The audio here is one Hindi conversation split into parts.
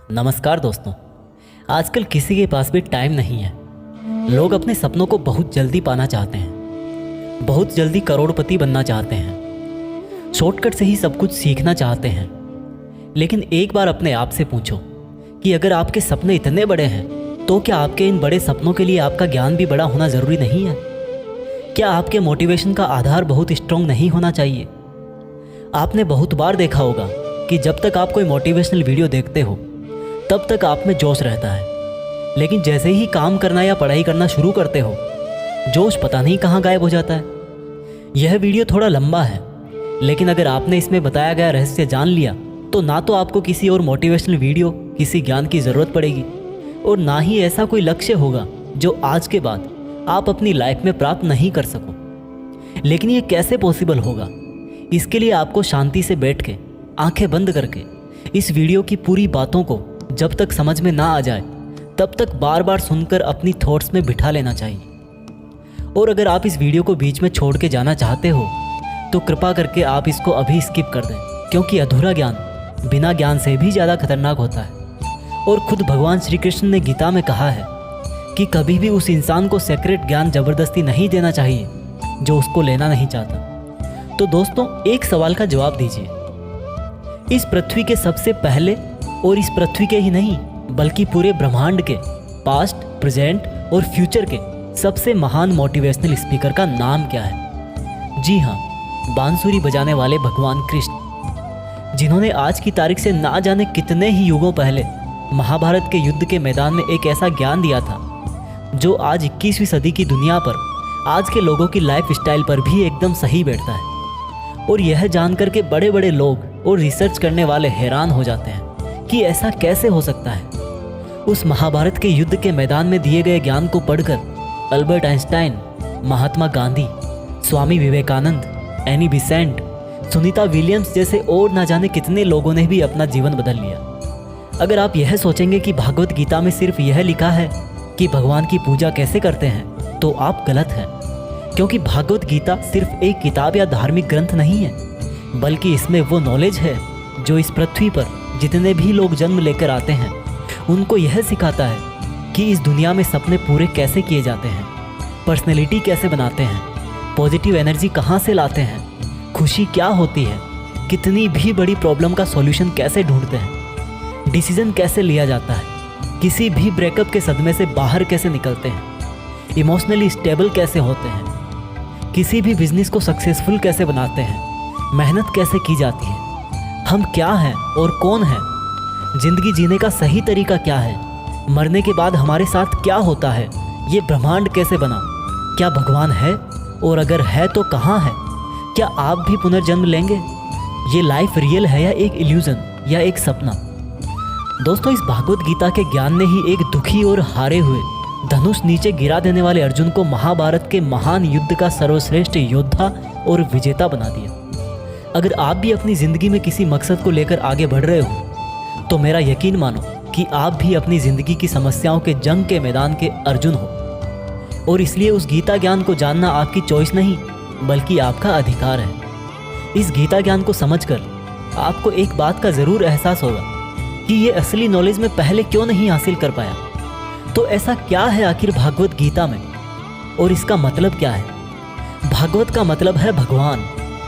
नमस्कार दोस्तों। आजकल किसी के पास भी टाइम नहीं है। लोग अपने सपनों को बहुत जल्दी पाना चाहते हैं, बहुत जल्दी करोड़पति बनना चाहते हैं, शॉर्टकट से ही सब कुछ सीखना चाहते हैं। लेकिन एक बार अपने आप से पूछो कि अगर आपके सपने इतने बड़े हैं तो क्या आपके इन बड़े सपनों के लिए आपका ज्ञान भी बड़ा होना ज़रूरी नहीं है? क्या आपके मोटिवेशन का आधार बहुत स्ट्रॉन्ग नहीं होना चाहिए? आपने बहुत बार देखा होगा कि जब तक आप कोई मोटिवेशनल वीडियो देखते हो तब तक आप में जोश रहता है, लेकिन जैसे ही काम करना या पढ़ाई करना शुरू करते हो जोश पता नहीं कहाँ गायब हो जाता है। यह वीडियो थोड़ा लंबा है, लेकिन अगर आपने इसमें बताया गया रहस्य जान लिया तो ना तो आपको किसी और मोटिवेशनल वीडियो, किसी ज्ञान की ज़रूरत पड़ेगी और ना ही ऐसा कोई लक्ष्य होगा जो आज के बाद आप अपनी लाइफ में प्राप्त नहीं कर सको। लेकिन ये कैसे पॉसिबल होगा? इसके लिए आपको शांति से बैठ के, आंखें बंद करके इस वीडियो की पूरी बातों को जब तक समझ में ना आ जाए तब तक बार बार सुनकर अपनी थॉट्स में बिठा लेना चाहिए। और अगर आप इस वीडियो को बीच में छोड़ के जाना चाहते हो तो कृपा करके आप इसको अभी स्किप कर दें, क्योंकि अधूरा ज्ञान बिना ज्ञान से भी ज़्यादा खतरनाक होता है। और खुद भगवान श्री कृष्ण ने गीता में कहा है कि कभी भी उस इंसान को सीक्रेट ज्ञान ज़बरदस्ती नहीं देना चाहिए जो उसको लेना नहीं चाहता। तो दोस्तों, एक सवाल का जवाब दीजिए। इस पृथ्वी के सबसे पहले और इस पृथ्वी के ही नहीं बल्कि पूरे ब्रह्मांड के पास्ट, प्रेजेंट और फ्यूचर के सबसे महान मोटिवेशनल स्पीकर का नाम क्या है? जी हाँ, बांसुरी बजाने वाले भगवान कृष्ण, जिन्होंने आज की तारीख से ना जाने कितने ही युगों पहले महाभारत के युद्ध के मैदान में एक ऐसा ज्ञान दिया था जो आज 21वीं सदी की दुनिया पर आज के लोगों की लाइफ स्टाइल पर भी एकदम सही बैठता है। और यह जानकर के बड़े बड़े लोग और रिसर्च करने वाले हैरान हो जाते हैं कि ऐसा कैसे हो सकता है। उस महाभारत के युद्ध के मैदान में दिए गए ज्ञान को पढ़कर Albert Einstein, Mahatma Gandhi, Swami Vivekananda, Annie Besant, Sunita Williams जैसे और ना जाने कितने लोगों ने भी अपना जीवन बदल लिया। अगर आप यह सोचेंगे कि भागवत गीता में सिर्फ यह लिखा है कि भगवान की पूजा कैसे करते हैं तो आप गलत हैं, क्योंकि भागवत गीता सिर्फ एक किताब या धार्मिक ग्रंथ नहीं है, बल्कि इसमें वो नॉलेज है जो इस पृथ्वी पर जितने भी लोग जन्म लेकर आते हैं उनको यह सिखाता है कि इस दुनिया में सपने पूरे कैसे किए जाते हैं, पर्सनैलिटी कैसे बनाते हैं, पॉजिटिव एनर्जी कहाँ से लाते हैं, खुशी क्या होती है, कितनी भी बड़ी प्रॉब्लम का सॉल्यूशन कैसे ढूंढते हैं, डिसीजन कैसे लिया जाता है, किसी भी ब्रेकअप के सदमे से बाहर कैसे निकलते हैं, इमोशनली स्टेबल कैसे होते हैं, किसी भी बिजनेस को सक्सेसफुल कैसे बनाते हैं, मेहनत कैसे की जाती है, हम क्या हैं और कौन हैं, जिंदगी जीने का सही तरीका क्या है, मरने के बाद हमारे साथ क्या होता है, ये ब्रह्मांड कैसे बना, क्या भगवान है और अगर है तो कहाँ है, क्या आप भी पुनर्जन्म लेंगे, ये लाइफ रियल है या एक इल्यूजन या एक सपना। दोस्तों, इस भागवत गीता के ज्ञान ने ही एक दुखी और हारे हुए, धनुष नीचे गिरा देने वाले अर्जुन को महाभारत के महान युद्ध का सर्वश्रेष्ठ योद्धा और विजेता बना दिया। अगर आप भी अपनी ज़िंदगी में किसी मकसद को लेकर आगे बढ़ रहे हो तो मेरा यकीन मानो कि आप भी अपनी ज़िंदगी की समस्याओं के जंग के मैदान के अर्जुन हो। और इसलिए उस गीता ज्ञान को जानना आपकी चॉइस नहीं बल्कि आपका अधिकार है। इस गीता ज्ञान को समझकर आपको एक बात का ज़रूर एहसास होगा कि ये असली नॉलेज में पहले क्यों नहीं हासिल कर पाया। तो ऐसा क्या है आखिर भागवत गीता में और इसका मतलब क्या है? भागवत का मतलब है भगवान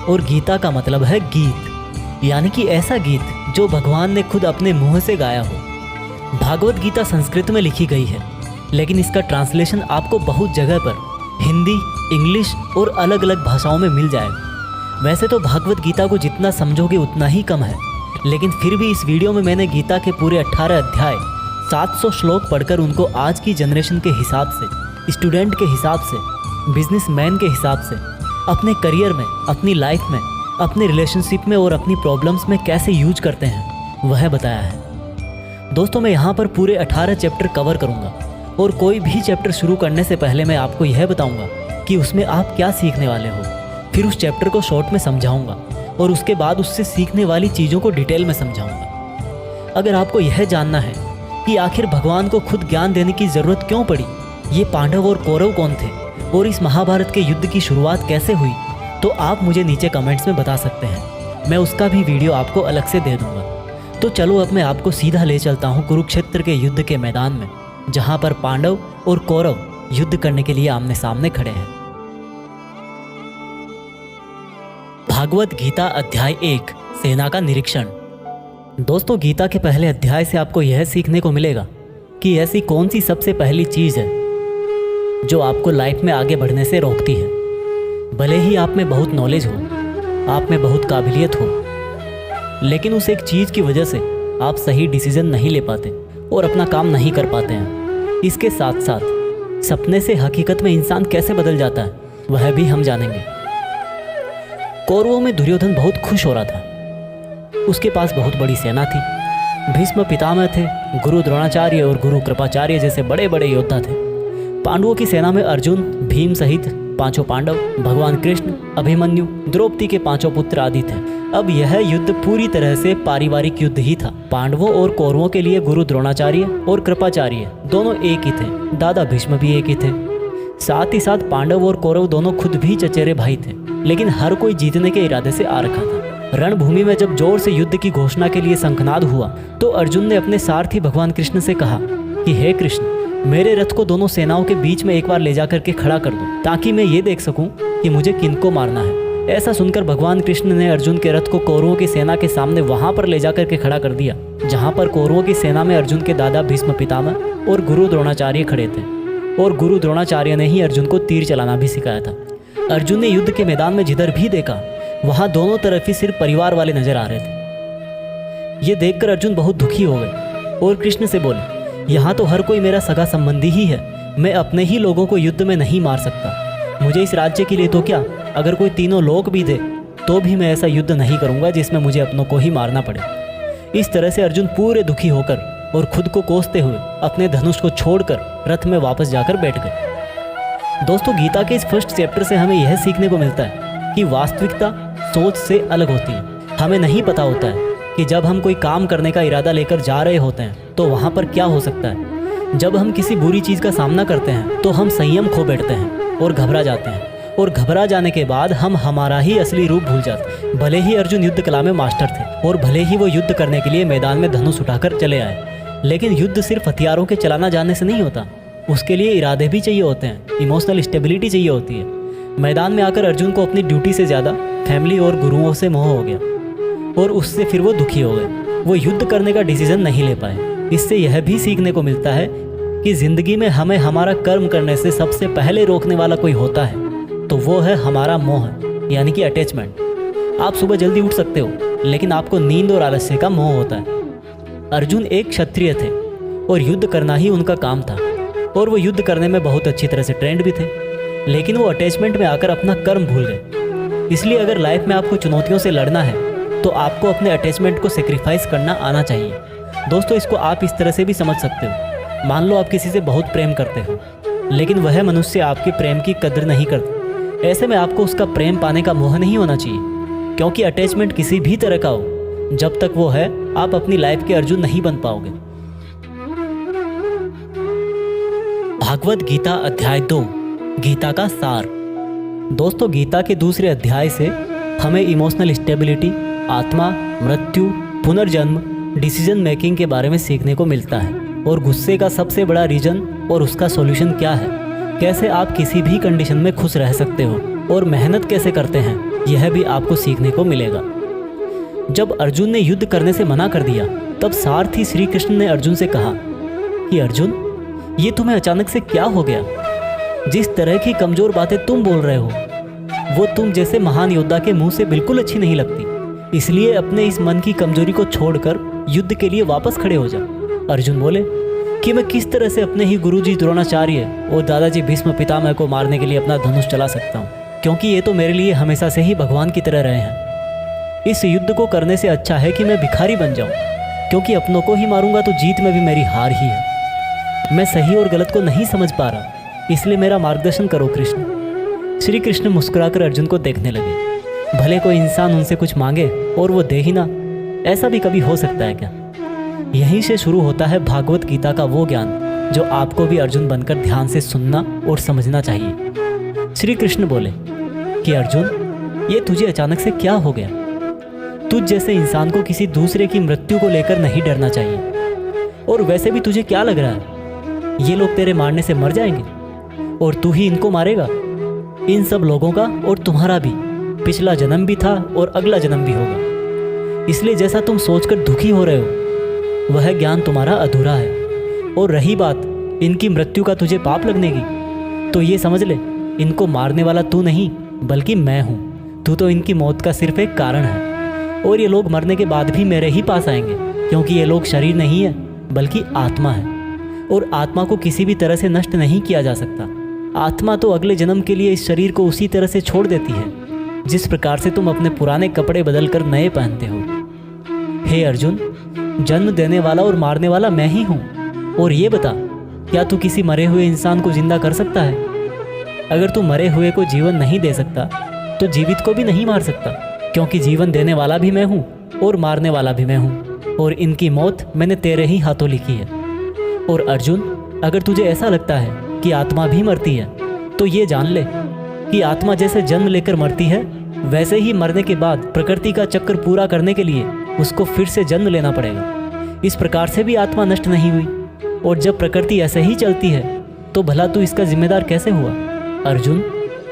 और गीता का मतलब है गीत, यानी कि ऐसा गीत जो भगवान ने खुद अपने मुंह से गाया हो। भागवत गीता संस्कृत में लिखी गई है, लेकिन इसका ट्रांसलेशन आपको बहुत जगह पर हिंदी, इंग्लिश और अलग अलग भाषाओं में मिल जाएगा। वैसे तो भागवत गीता को जितना समझोगे उतना ही कम है, लेकिन फिर भी इस वीडियो में मैंने गीता के पूरे 18 अध्याय, 700 श्लोक पढ़कर उनको आज की जनरेशन के हिसाब से, स्टूडेंट के हिसाब से, बिजनेसमैन के हिसाब से, अपने करियर में, अपनी लाइफ में, अपने रिलेशनशिप में और अपनी प्रॉब्लम्स में कैसे यूज करते हैं वह बताया है। दोस्तों, मैं यहाँ पर पूरे 18 चैप्टर कवर करूँगा और कोई भी चैप्टर शुरू करने से पहले मैं आपको यह बताऊँगा कि उसमें आप क्या सीखने वाले हो। फिर उस चैप्टर को शॉर्ट में समझाऊँगा और उसके बाद उससे सीखने वाली चीज़ों को डिटेल में समझाऊँगा। अगर आपको यह जानना है कि आखिर भगवान को खुद ज्ञान देने की ज़रूरत क्यों पड़ी, ये पांडव और कौरव कौन थे और इस महाभारत के युद्ध की शुरुआत कैसे हुई, तो आप मुझे नीचे कमेंट्स में बता सकते हैं। मैं उसका भी वीडियो आपको अलग से दे दूंगा। तो चलो अब मैं आपको सीधा ले चलता हूँ कुरुक्षेत्र के युद्ध के मैदान में, जहाँ पर पांडव और कौरव युद्ध करने के लिए आमने सामने खड़े हैं। भागवत गीता अध्याय 1 सेना का निरीक्षण। दोस्तों, गीता के पहले अध्याय से आपको यह सीखने को मिलेगा कि ऐसी कौन सी सबसे पहली चीज़ है जो आपको लाइफ में आगे बढ़ने से रोकती है। भले ही आप में बहुत नॉलेज हो, आप में बहुत काबिलियत हो, लेकिन उस एक चीज़ की वजह से आप सही डिसीजन नहीं ले पाते और अपना काम नहीं कर पाते हैं। इसके साथ साथ सपने से हकीकत में इंसान कैसे बदल जाता है वह भी हम जानेंगे। कौरवों में दुर्योधन बहुत खुश हो रहा था। उसके पास बहुत बड़ी सेना थी। भीष्म पितामह थे, गुरु द्रोणाचार्य और गुरु कृपाचार्य जैसे बड़े बड़े योद्धा थे। पांडवों की सेना में अर्जुन, भीम सहित 5 पांडव, भगवान कृष्ण, अभिमन्यु, द्रौपदी के 5 पुत्र आदि थे। अब यह युद्ध पूरी तरह से पारिवारिक युद्ध ही था। पांडवों और कौरवों के लिए गुरु द्रोणाचार्य और कृपाचार्य दोनों एक ही थे। दादा भीष्म भी एक ही थे। साथ ही साथ पांडव और कौरव दोनों खुद भी चचेरे भाई थे, लेकिन हर कोई जीतने के इरादे से आ रखा था। रणभूमि में जब जोर से युद्ध की घोषणा के लिए शंखनाद हुआ तो अर्जुन ने अपने सारथी भगवान कृष्ण से कहा कि हे कृष्ण, मेरे रथ को दोनों सेनाओं के बीच में एक बार ले जाकर के खड़ा कर दो, ताकि मैं ये देख सकूं कि मुझे किनको मारना है। ऐसा सुनकर भगवान कृष्ण ने अर्जुन के रथ को कौरवों की सेना के सामने वहां पर ले जाकर के खड़ा कर दिया, जहां पर कौरवों की सेना में अर्जुन के दादा भीष्म पितामह और गुरु द्रोणाचार्य खड़े थे। और गुरु द्रोणाचार्य ने ही अर्जुन को तीर चलाना भी सिखाया था। अर्जुन ने युद्ध के मैदान में जिधर भी देखा वहां दोनों तरफ ही सिर्फ परिवार वाले नजर आ रहे थे। ये देखकर अर्जुन बहुत दुखी हो गए और कृष्ण से बोले, यहाँ तो हर कोई मेरा सगा संबंधी ही है, मैं अपने ही लोगों को युद्ध में नहीं मार सकता। मुझे इस राज्य के लिए तो क्या, अगर कोई तीनों लोक भी दे तो भी मैं ऐसा युद्ध नहीं करूँगा जिसमें मुझे अपनों को ही मारना पड़े। इस तरह से अर्जुन पूरे दुखी होकर और खुद को कोसते हुए अपने धनुष को छोड़कर रथ में वापस जाकर बैठ गए। दोस्तों, गीता के इस फर्स्ट चैप्टर से हमें यह सीखने को मिलता है कि वास्तविकता सोच से अलग होती है। हमें नहीं पता होता है कि जब हम कोई काम करने का इरादा लेकर जा रहे होते हैं तो वहाँ पर क्या हो सकता है। जब हम किसी बुरी चीज़ का सामना करते हैं तो हम संयम खो बैठते हैं और घबरा जाते हैं, और घबरा जाने के बाद हम हमारा ही असली रूप भूल जाते हैं। भले ही अर्जुन युद्ध कला में मास्टर थे और भले ही वो युद्ध करने के लिए मैदान में धनुष उठाकर चले आए, लेकिन युद्ध सिर्फ हथियारों के चलाना जानने से नहीं होता। उसके लिए इरादे भी चाहिए होते हैं, इमोशनल स्टेबिलिटी चाहिए होती है। मैदान में आकर अर्जुन को अपनी ड्यूटी से ज़्यादा फैमिली और गुरुओं से मोह हो गया और उससे फिर वो दुखी हो गए। वो युद्ध करने का डिसीजन नहीं ले पाए। इससे यह भी सीखने को मिलता है कि ज़िंदगी में हमें हमारा कर्म करने से सबसे पहले रोकने वाला कोई होता है तो वो है हमारा मोह, यानी कि अटैचमेंट। आप सुबह जल्दी उठ सकते हो, लेकिन आपको नींद और आलस्य का मोह होता है। अर्जुन एक क्षत्रिय थे और युद्ध करना ही उनका काम था, और वो युद्ध करने में बहुत अच्छी तरह से ट्रेंड भी थे, लेकिन वो अटैचमेंट में आकर अपना कर्म भूल गए। इसलिए अगर लाइफ में आपको चुनौतियों से लड़ना है तो आपको अपने अटैचमेंट को सेक्रीफाइस करना आना चाहिए। दोस्तों, इसको आप इस तरह से भी समझ सकते हो। मान लो आप किसी से बहुत प्रेम करते हो, लेकिन वह मनुष्य आपके प्रेम की कदर नहीं करता। ऐसे में आपको उसका प्रेम पाने का मोह नहीं होना चाहिए, क्योंकि अटैचमेंट किसी भी तरह का हो, जब तक वो है आप अपनी लाइफ के अर्जुन नहीं बन पाओगे। भागवत गीता अध्याय 2 गीता का सार। दोस्तों, गीता के दूसरे अध्याय से हमें इमोशनल स्टेबिलिटी, आत्मा, मृत्यु, पुनर्जन्म, डिसीजन मेकिंग के बारे में सीखने को मिलता है, और गुस्से का सबसे बड़ा रीजन और उसका सॉल्यूशन क्या है, कैसे आप किसी भी कंडीशन में खुश रह सकते हो और मेहनत कैसे करते हैं, यह भी आपको सीखने को मिलेगा। जब अर्जुन ने युद्ध करने से मना कर दिया तब सारथी श्री कृष्ण ने अर्जुन से कहा कि अर्जुन, ये तुम्हें अचानक से क्या हो गया? जिस तरह की कमज़ोर बातें तुम बोल रहे हो वो तुम जैसे महान योद्धा के मुंह से बिल्कुल अच्छी नहीं लगती। इसलिए अपने इस मन की कमजोरी को छोड़कर युद्ध के लिए वापस खड़े हो जा। अर्जुन बोले कि मैं किस तरह से अपने ही गुरुजी द्रोणाचार्य और दादाजी भीष्म पितामह को मारने के लिए अपना धनुष चला सकता हूँ, क्योंकि ये तो मेरे लिए हमेशा से ही भगवान की तरह रहे हैं। इस युद्ध को करने से अच्छा है कि मैं भिखारी बन जाऊँ, क्योंकि अपनों को ही मारूंगा तो जीत में भी मेरी हार ही है। मैं सही और गलत को नहीं समझ पा रहा, इसलिए मेरा मार्गदर्शन करो कृष्ण। श्री कृष्ण मुस्कुराकर अर्जुन को देखने लगे। भले कोई इंसान उनसे कुछ मांगे और वो दे ही ना, ऐसा भी कभी हो सकता है क्या? यहीं से शुरू होता है भागवत गीता का वो ज्ञान जो आपको भी अर्जुन बनकर ध्यान से सुनना और समझना चाहिए। श्री कृष्ण बोले कि अर्जुन, ये तुझे अचानक से क्या हो गया? तुझ जैसे इंसान को किसी दूसरे की मृत्यु को लेकर नहीं डरना चाहिए। और वैसे भी तुझे क्या लग रहा है, ये लोग तेरे मारने से मर जाएंगे और तू ही इनको मारेगा? इन सब लोगों का और तुम्हारा भी पिछला जन्म भी था और अगला जन्म भी होगा। इसलिए जैसा तुम सोचकर दुखी हो रहे हो, वह ज्ञान तुम्हारा अधूरा है। और रही बात इनकी मृत्यु का तुझे पाप लगने की, तो ये समझ ले, इनको मारने वाला तू नहीं बल्कि मैं हूँ। तू तो इनकी मौत का सिर्फ एक कारण है। और ये लोग मरने के बाद भी मेरे ही पास आएंगे, क्योंकि ये लोग शरीर नहीं है बल्कि आत्मा है। और आत्मा को किसी भी तरह से नष्ट नहीं किया जा सकता। आत्मा तो अगले जन्म के लिए इस शरीर को उसी तरह से छोड़ देती है जिस प्रकार से तुम अपने पुराने कपड़े बदलकर नए पहनते हो। हे अर्जुन, जन्म देने वाला और मारने वाला मैं ही हूँ। और ये बता, क्या तू किसी मरे हुए इंसान को जिंदा कर सकता है? अगर तू मरे हुए को जीवन नहीं दे सकता तो जीवित को भी नहीं मार सकता, क्योंकि जीवन देने वाला भी मैं हूँ और मारने वाला भी मैं हूँ। और इनकी मौत मैंने तेरे ही हाथों लिखी है। और अर्जुन, अगर तुझे ऐसा लगता है कि आत्मा भी मरती है, तो ये जान ले कि आत्मा जैसे जन्म लेकर मरती है, वैसे ही मरने के बाद प्रकृति का चक्र पूरा करने के लिए उसको फिर से जन्म लेना पड़ेगा। इस प्रकार से भी आत्मा नष्ट नहीं हुई। और जब प्रकृति ऐसे ही चलती है तो भला तू इसका जिम्मेदार कैसे हुआ? अर्जुन,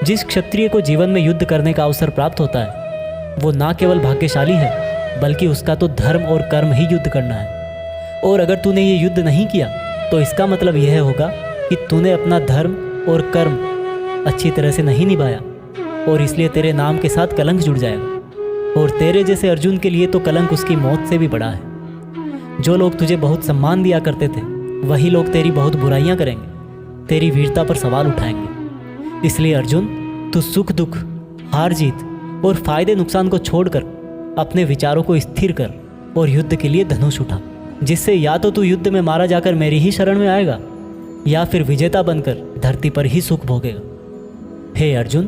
जिस क्षत्रिय को जीवन में युद्ध करने का अवसर प्राप्त होता है, वो ना केवल भाग्यशाली है बल्कि उसका तो धर्म और कर्म ही युद्ध करना है। और अगर तूने ये युद्ध नहीं किया तो इसका मतलब यह होगा कि तूने अपना धर्म और कर्म अच्छी तरह से नहीं निभाया, और इसलिए तेरे नाम के साथ कलंक जुड़ जाएगा। और तेरे जैसे अर्जुन के लिए तो कलंक उसकी मौत से भी बड़ा है। जो लोग तुझे बहुत सम्मान दिया करते थे, वही लोग तेरी बहुत बुराइयां करेंगे, तेरी वीरता पर सवाल उठाएंगे। इसलिए अर्जुन, तू सुख दुख, हार जीत और फायदे नुकसान को छोड़कर अपने विचारों को स्थिर कर और युद्ध के लिए धनुष उठा, जिससे या तो तू युद्ध में मारा जाकर मेरी ही शरण में आएगा या फिर विजेता बनकर धरती पर ही सुख भोगेगा। हे अर्जुन,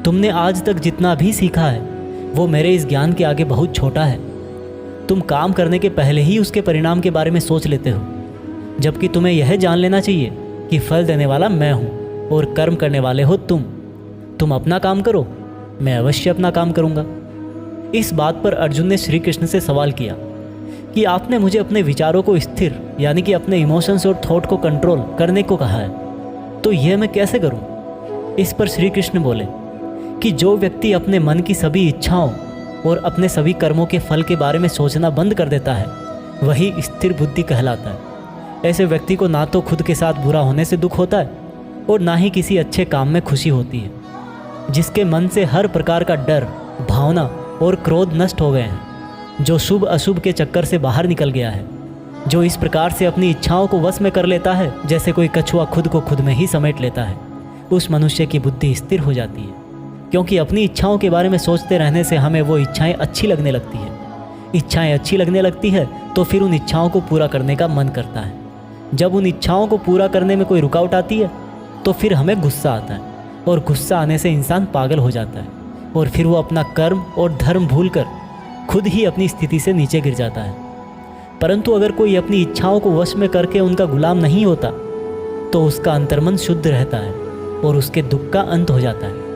तुमने आज तक जितना भी सीखा है वो मेरे इस ज्ञान के आगे बहुत छोटा है। तुम काम करने के पहले ही उसके परिणाम के बारे में सोच लेते हो, जबकि तुम्हें यह जान लेना चाहिए कि फल देने वाला मैं हूँ और कर्म करने वाले हो तुम। तुम अपना काम करो, मैं अवश्य अपना काम करूँगा। इस बात पर अर्जुन ने श्री कृष्ण से सवाल किया कि आपने मुझे अपने विचारों को स्थिर यानी कि अपने इमोशंस और थॉट को कंट्रोल करने को कहा है, तो यह मैं कैसे करूं? इस पर श्री कृष्ण बोले कि जो व्यक्ति अपने मन की सभी इच्छाओं और अपने सभी कर्मों के फल के बारे में सोचना बंद कर देता है, वही स्थिर बुद्धि कहलाता है। ऐसे व्यक्ति को ना तो खुद के साथ बुरा होने से दुख होता है और ना ही किसी अच्छे काम में खुशी होती है। जिसके मन से हर प्रकार का डर, भावना और क्रोध नष्ट हो गए हैं, जो शुभ अशुभ के चक्कर से बाहर निकल गया है, जो इस प्रकार से अपनी इच्छाओं को वश में कर लेता है जैसे कोई कछुआ खुद को खुद में ही समेट लेता है, उस मनुष्य की बुद्धि स्थिर हो जाती है। क्योंकि अपनी इच्छाओं के बारे में सोचते रहने से हमें वो इच्छाएं अच्छी लगने लगती है। इच्छाएं अच्छी लगने लगती है तो फिर उन इच्छाओं को पूरा करने का मन करता है। जब उन इच्छाओं को पूरा करने में कोई रुकावट आती है तो फिर हमें गुस्सा आता है, और गुस्सा आने से इंसान पागल हो जाता है और फिर वो अपना कर्म और धर्म भूलकर खुद ही अपनी स्थिति से नीचे गिर जाता है। परंतु अगर कोई अपनी इच्छाओं को वश में करके उनका गुलाम नहीं होता तो उसका अंतर्मन शुद्ध रहता है और उसके दुख का अंत हो जाता है।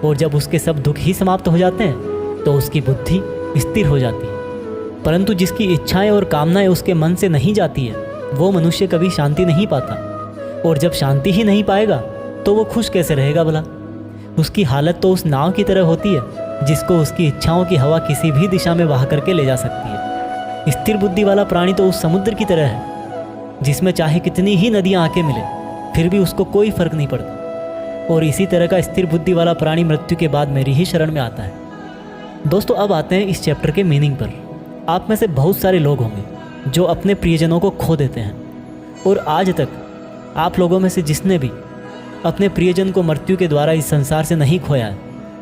और जब उसके सब दुख ही समाप्त हो जाते हैं तो उसकी बुद्धि स्थिर हो जाती है। परंतु जिसकी इच्छाएं और कामनाएं उसके मन से नहीं जाती है, वो मनुष्य कभी शांति नहीं पाता। और जब शांति ही नहीं पाएगा तो वो खुश कैसे रहेगा भला? उसकी हालत तो उस नाव की तरह होती है जिसको उसकी इच्छाओं की हवा किसी भी दिशा में बहा करके ले जा सकती है। स्थिर बुद्धि वाला प्राणी तो उस समुद्र की तरह है जिसमें चाहे कितनी ही नदियां आके मिले फिर भी उसको कोई फर्क नहीं पड़ता। और इसी तरह का स्थिर बुद्धि वाला प्राणी मृत्यु के बाद मेरी ही शरण में आता है। दोस्तों, अब आते हैं इस चैप्टर के मीनिंग पर। आप में से बहुत सारे लोग होंगे जो अपने प्रियजनों को खो देते हैं, और आज तक आप लोगों में से जिसने भी अपने प्रियजन को मृत्यु के द्वारा इस संसार से नहीं खोया है,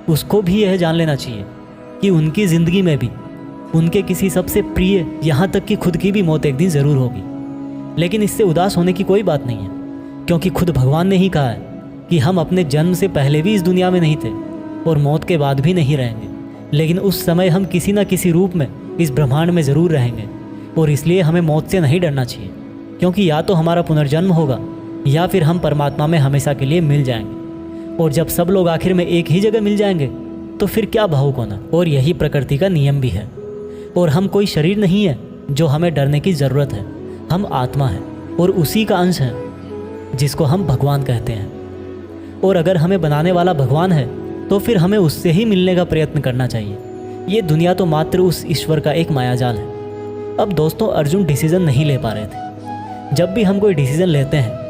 उसको भी यह जान लेना चाहिए कि उनकी ज़िंदगी में भी उनके किसी सबसे प्रिय, यहाँ तक कि खुद की भी मौत एक दिन ज़रूर होगी। लेकिन इससे उदास होने की कोई बात नहीं है, क्योंकि खुद भगवान ने ही कहा है कि हम अपने जन्म से पहले भी इस दुनिया में नहीं थे और मौत के बाद भी नहीं रहेंगे, लेकिन उस समय हम किसी न किसी रूप में इस ब्रह्मांड में ज़रूर रहेंगे। और इसलिए हमें मौत से नहीं डरना चाहिए, क्योंकि या तो हमारा पुनर्जन्म होगा या फिर हम परमात्मा में हमेशा के लिए मिल जाएंगे। और जब सब लोग आखिर में एक ही जगह मिल जाएंगे तो फिर क्या भावुक होना। और यही प्रकृति का नियम भी है। और हम कोई शरीर नहीं है जो हमें डरने की ज़रूरत है। हम आत्मा हैं और उसी का अंश हैं जिसको हम भगवान कहते हैं। और अगर हमें बनाने वाला भगवान है तो फिर हमें उससे ही मिलने का प्रयत्न करना चाहिए। ये दुनिया तो मात्र उस ईश्वर का एक मायाजाल है। अब दोस्तों, अर्जुन डिसीज़न नहीं ले पा रहे थे। जब भी हम कोई डिसीज़न लेते हैं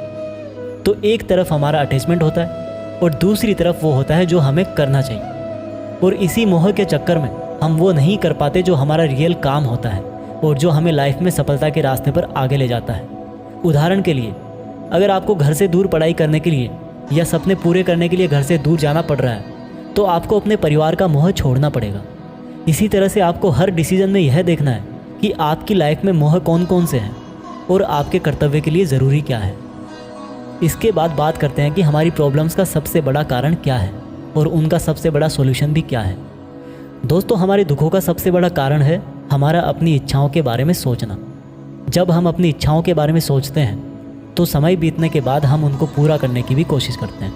तो एक तरफ हमारा अटैचमेंट होता है और दूसरी तरफ वो होता है जो हमें करना चाहिए। और इसी मोह के चक्कर में हम वो नहीं कर पाते जो हमारा रियल काम होता है और जो हमें लाइफ में सफलता के रास्ते पर आगे ले जाता है। उदाहरण के लिए, अगर आपको घर से दूर पढ़ाई करने के लिए या सपने पूरे करने के लिए घर से दूर जाना पड़ रहा है तो आपको अपने परिवार का मोह छोड़ना पड़ेगा। इसी तरह से आपको हर डिसीजन में यह देखना है कि आपकी लाइफ में मोह कौन कौन से हैं और आपके कर्तव्य के लिए ज़रूरी क्या है। इसके बाद बात करते हैं कि हमारी प्रॉब्लम्स का सबसे बड़ा कारण क्या है और उनका सबसे बड़ा सॉल्यूशन भी क्या है। दोस्तों, हमारे दुखों का सबसे बड़ा कारण है हमारा अपनी इच्छाओं के बारे में सोचना। जब हम अपनी इच्छाओं के बारे में सोचते हैं तो समय बीतने के बाद हम उनको पूरा करने की भी कोशिश करते हैं,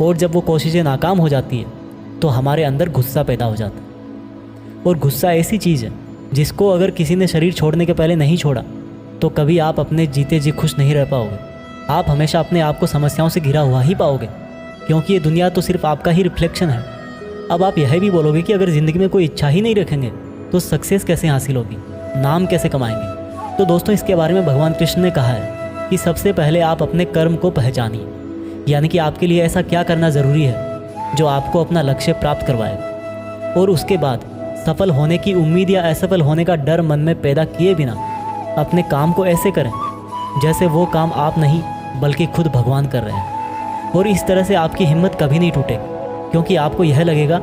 और जब वो कोशिशें नाकाम हो जाती है तो हमारे अंदर गुस्सा पैदा हो जाता है। और गुस्सा ऐसी चीज़ है जिसको अगर किसी ने शरीर छोड़ने के पहले नहीं छोड़ा तो कभी आप अपने जीते जी खुश नहीं रह पाओगे। आप हमेशा अपने आप को समस्याओं से घिरा हुआ ही पाओगे, क्योंकि ये दुनिया तो सिर्फ आपका ही रिफ्लेक्शन है। अब आप यह भी बोलोगे कि अगर ज़िंदगी में कोई इच्छा ही नहीं रखेंगे तो सक्सेस कैसे हासिल होगी, नाम कैसे कमाएंगे। तो दोस्तों, इसके बारे में भगवान कृष्ण ने कहा है कि सबसे पहले आप अपने कर्म को पहचानिए, यानी कि आपके लिए ऐसा क्या करना ज़रूरी है जो आपको अपना लक्ष्य प्राप्त करवाए। और उसके बाद सफल होने की उम्मीद या असफल होने का डर मन में पैदा किए बिना अपने काम को ऐसे करें जैसे वो काम आप नहीं बल्कि खुद भगवान कर रहे हैं। और इस तरह से आपकी हिम्मत कभी नहीं टूटेगी, क्योंकि आपको यह लगेगा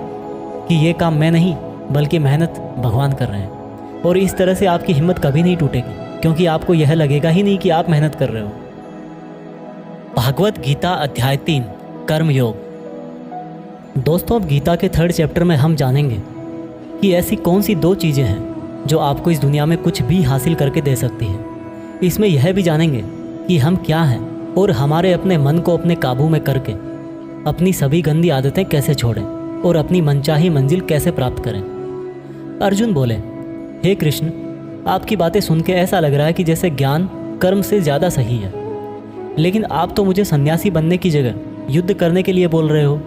कि ये काम मैं नहीं बल्कि मेहनत भगवान कर रहे हैं। और इस तरह से आपकी हिम्मत कभी नहीं टूटेगी, क्योंकि आपको यह लगेगा ही नहीं कि आप मेहनत कर रहे हो। भागवत गीता अध्याय 3 कर्म योग। दोस्तों, अब गीता के 3rd चैप्टर में हम जानेंगे कि ऐसी कौन सी 2 चीज़ें हैं जो आपको इस दुनिया में कुछ भी हासिल करके दे सकती है। इसमें यह भी जानेंगे कि हम क्या हैं और हमारे अपने मन को अपने काबू में करके अपनी सभी गंदी आदतें कैसे छोड़ें और अपनी मनचाही मंजिल कैसे प्राप्त करें। अर्जुन बोले, हे कृष्ण, आपकी बातें सुन के ऐसा लग रहा है कि जैसे ज्ञान कर्म से ज़्यादा सही है, लेकिन आप तो मुझे सन्यासी बनने की जगह युद्ध करने के लिए बोल रहे हो।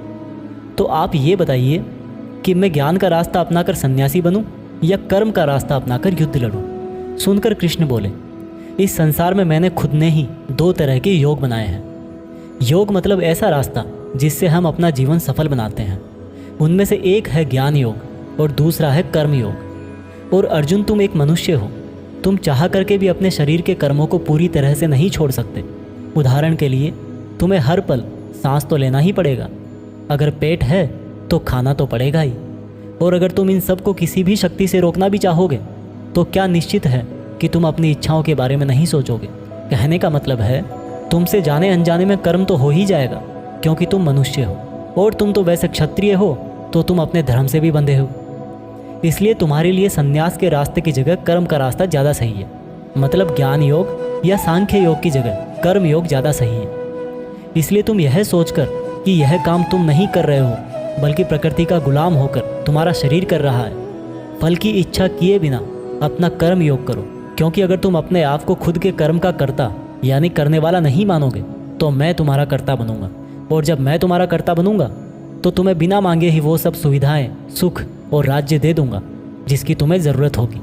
तो आप ये बताइए कि मैं ज्ञान का रास्ता अपनाकर सन्यासी बनूं या कर्म का रास्ता अपनाकर युद्ध लड़ूं। सुनकर कृष्ण बोले, इस संसार में मैंने खुद ने ही 2 तरह के योग बनाए हैं। योग मतलब ऐसा रास्ता जिससे हम अपना जीवन सफल बनाते हैं। उनमें से एक है ज्ञान योग और दूसरा है कर्म योग। और अर्जुन, तुम एक मनुष्य हो, तुम चाह करके भी अपने शरीर के कर्मों को पूरी तरह से नहीं छोड़ सकते। उदाहरण के लिए, तुम्हें हर पल सांस तो लेना ही पड़ेगा, अगर पेट है तो खाना तो पड़ेगा ही। और अगर तुम इन सब को किसी भी शक्ति से रोकना भी चाहोगे तो क्या निश्चित है कि तुम अपनी इच्छाओं के बारे में नहीं सोचोगे। कहने का मतलब है, तुमसे जाने अनजाने में कर्म तो हो ही जाएगा, क्योंकि तुम मनुष्य हो और तुम तो वैसे क्षत्रिय हो तो तुम अपने धर्म से भी बंधे हो। इसलिए तुम्हारे लिए संन्यास के रास्ते की जगह कर्म का रास्ता ज़्यादा सही है। मतलब ज्ञान योग या सांख्य योग की जगह कर्म योग ज़्यादा सही है। इसलिए तुम यह सोचकर कि यह काम तुम नहीं कर रहे हो बल्कि प्रकृति का गुलाम होकर तुम्हारा शरीर कर रहा है, फल की इच्छा किए बिना अपना कर्म योग करो। क्योंकि अगर तुम अपने आप को खुद के कर्म का कर्ता यानी करने वाला नहीं मानोगे तो मैं तुम्हारा कर्ता बनूंगा। और जब मैं तुम्हारा कर्ता बनूंगा तो तुम्हें बिना मांगे ही वो सब सुविधाएं, सुख और राज्य दे दूंगा जिसकी तुम्हें ज़रूरत होगी।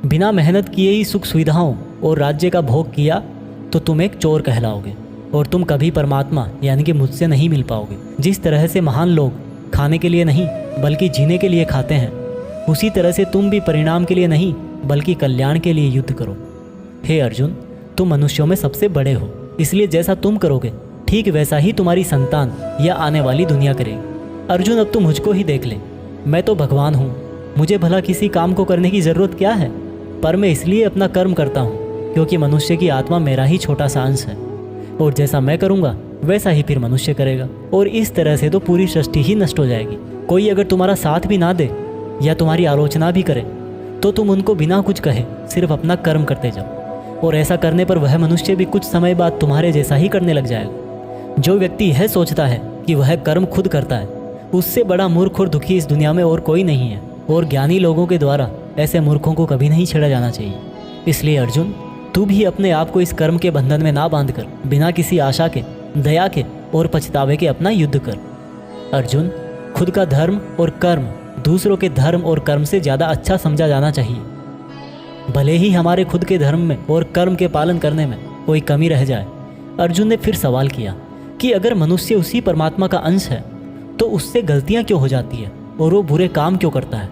बिना मेहनत किए ही सुख सुविधाओं और राज्य का भोग किया तो तुम एक चोर कहलाओगे और तुम कभी परमात्मा यानी कि मुझसे नहीं मिल पाओगे। जिस तरह से महान लोग खाने के लिए नहीं बल्कि जीने के लिए खाते हैं, उसी तरह से तुम भी परिणाम के लिए नहीं बल्कि कल्याण के लिए युद्ध करो। हे अर्जुन, तुम मनुष्यों में सबसे बड़े हो, इसलिए जैसा तुम करोगे ठीक वैसा ही तुम्हारी संतान या आने वाली दुनिया करेगी। अर्जुन, अब तुम मुझको ही देख ले, मैं तो भगवान हूँ, मुझे भला किसी काम को करने की ज़रूरत क्या है। पर मैं इसलिए अपना कर्म करता हूँ क्योंकि मनुष्य की आत्मा मेरा ही छोटा सा अंश है, और जैसा मैं करूँगा वैसा ही फिर मनुष्य करेगा। और इस तरह से तो पूरी सृष्टि ही नष्ट हो जाएगी। कोई अगर तुम्हारा साथ भी ना दे या तुम्हारी आलोचना भी करे तो तुम उनको बिना कुछ कहे सिर्फ अपना कर्म करते जाओ, और ऐसा करने पर वह मनुष्य भी कुछ समय बाद तुम्हारे जैसा ही करने लग जाएगा। जो व्यक्ति यह सोचता है कि वह कर्म खुद करता है, उससे बड़ा मूर्ख और दुखी इस दुनिया में और कोई नहीं है। और ज्ञानी लोगों के द्वारा ऐसे मूर्खों को कभी नहीं छेड़ा जाना चाहिए। इसलिए अर्जुन, तू भी अपने आप को इस कर्म के बंधन में ना बांधकर बिना किसी आशा के, दया के और पछतावे के अपना युद्ध कर। अर्जुन, खुद का धर्म और कर्म दूसरों के धर्म और कर्म से ज़्यादा अच्छा समझा जाना चाहिए। भले ही हमारे खुद के धर्म में और कर्म के पालन करने में कोई कमी रह जाए। अर्जुन ने फिर सवाल किया कि अगर मनुष्य उसी परमात्मा का अंश है तो उससे गलतियां क्यों हो जाती है और वो बुरे काम क्यों करता है।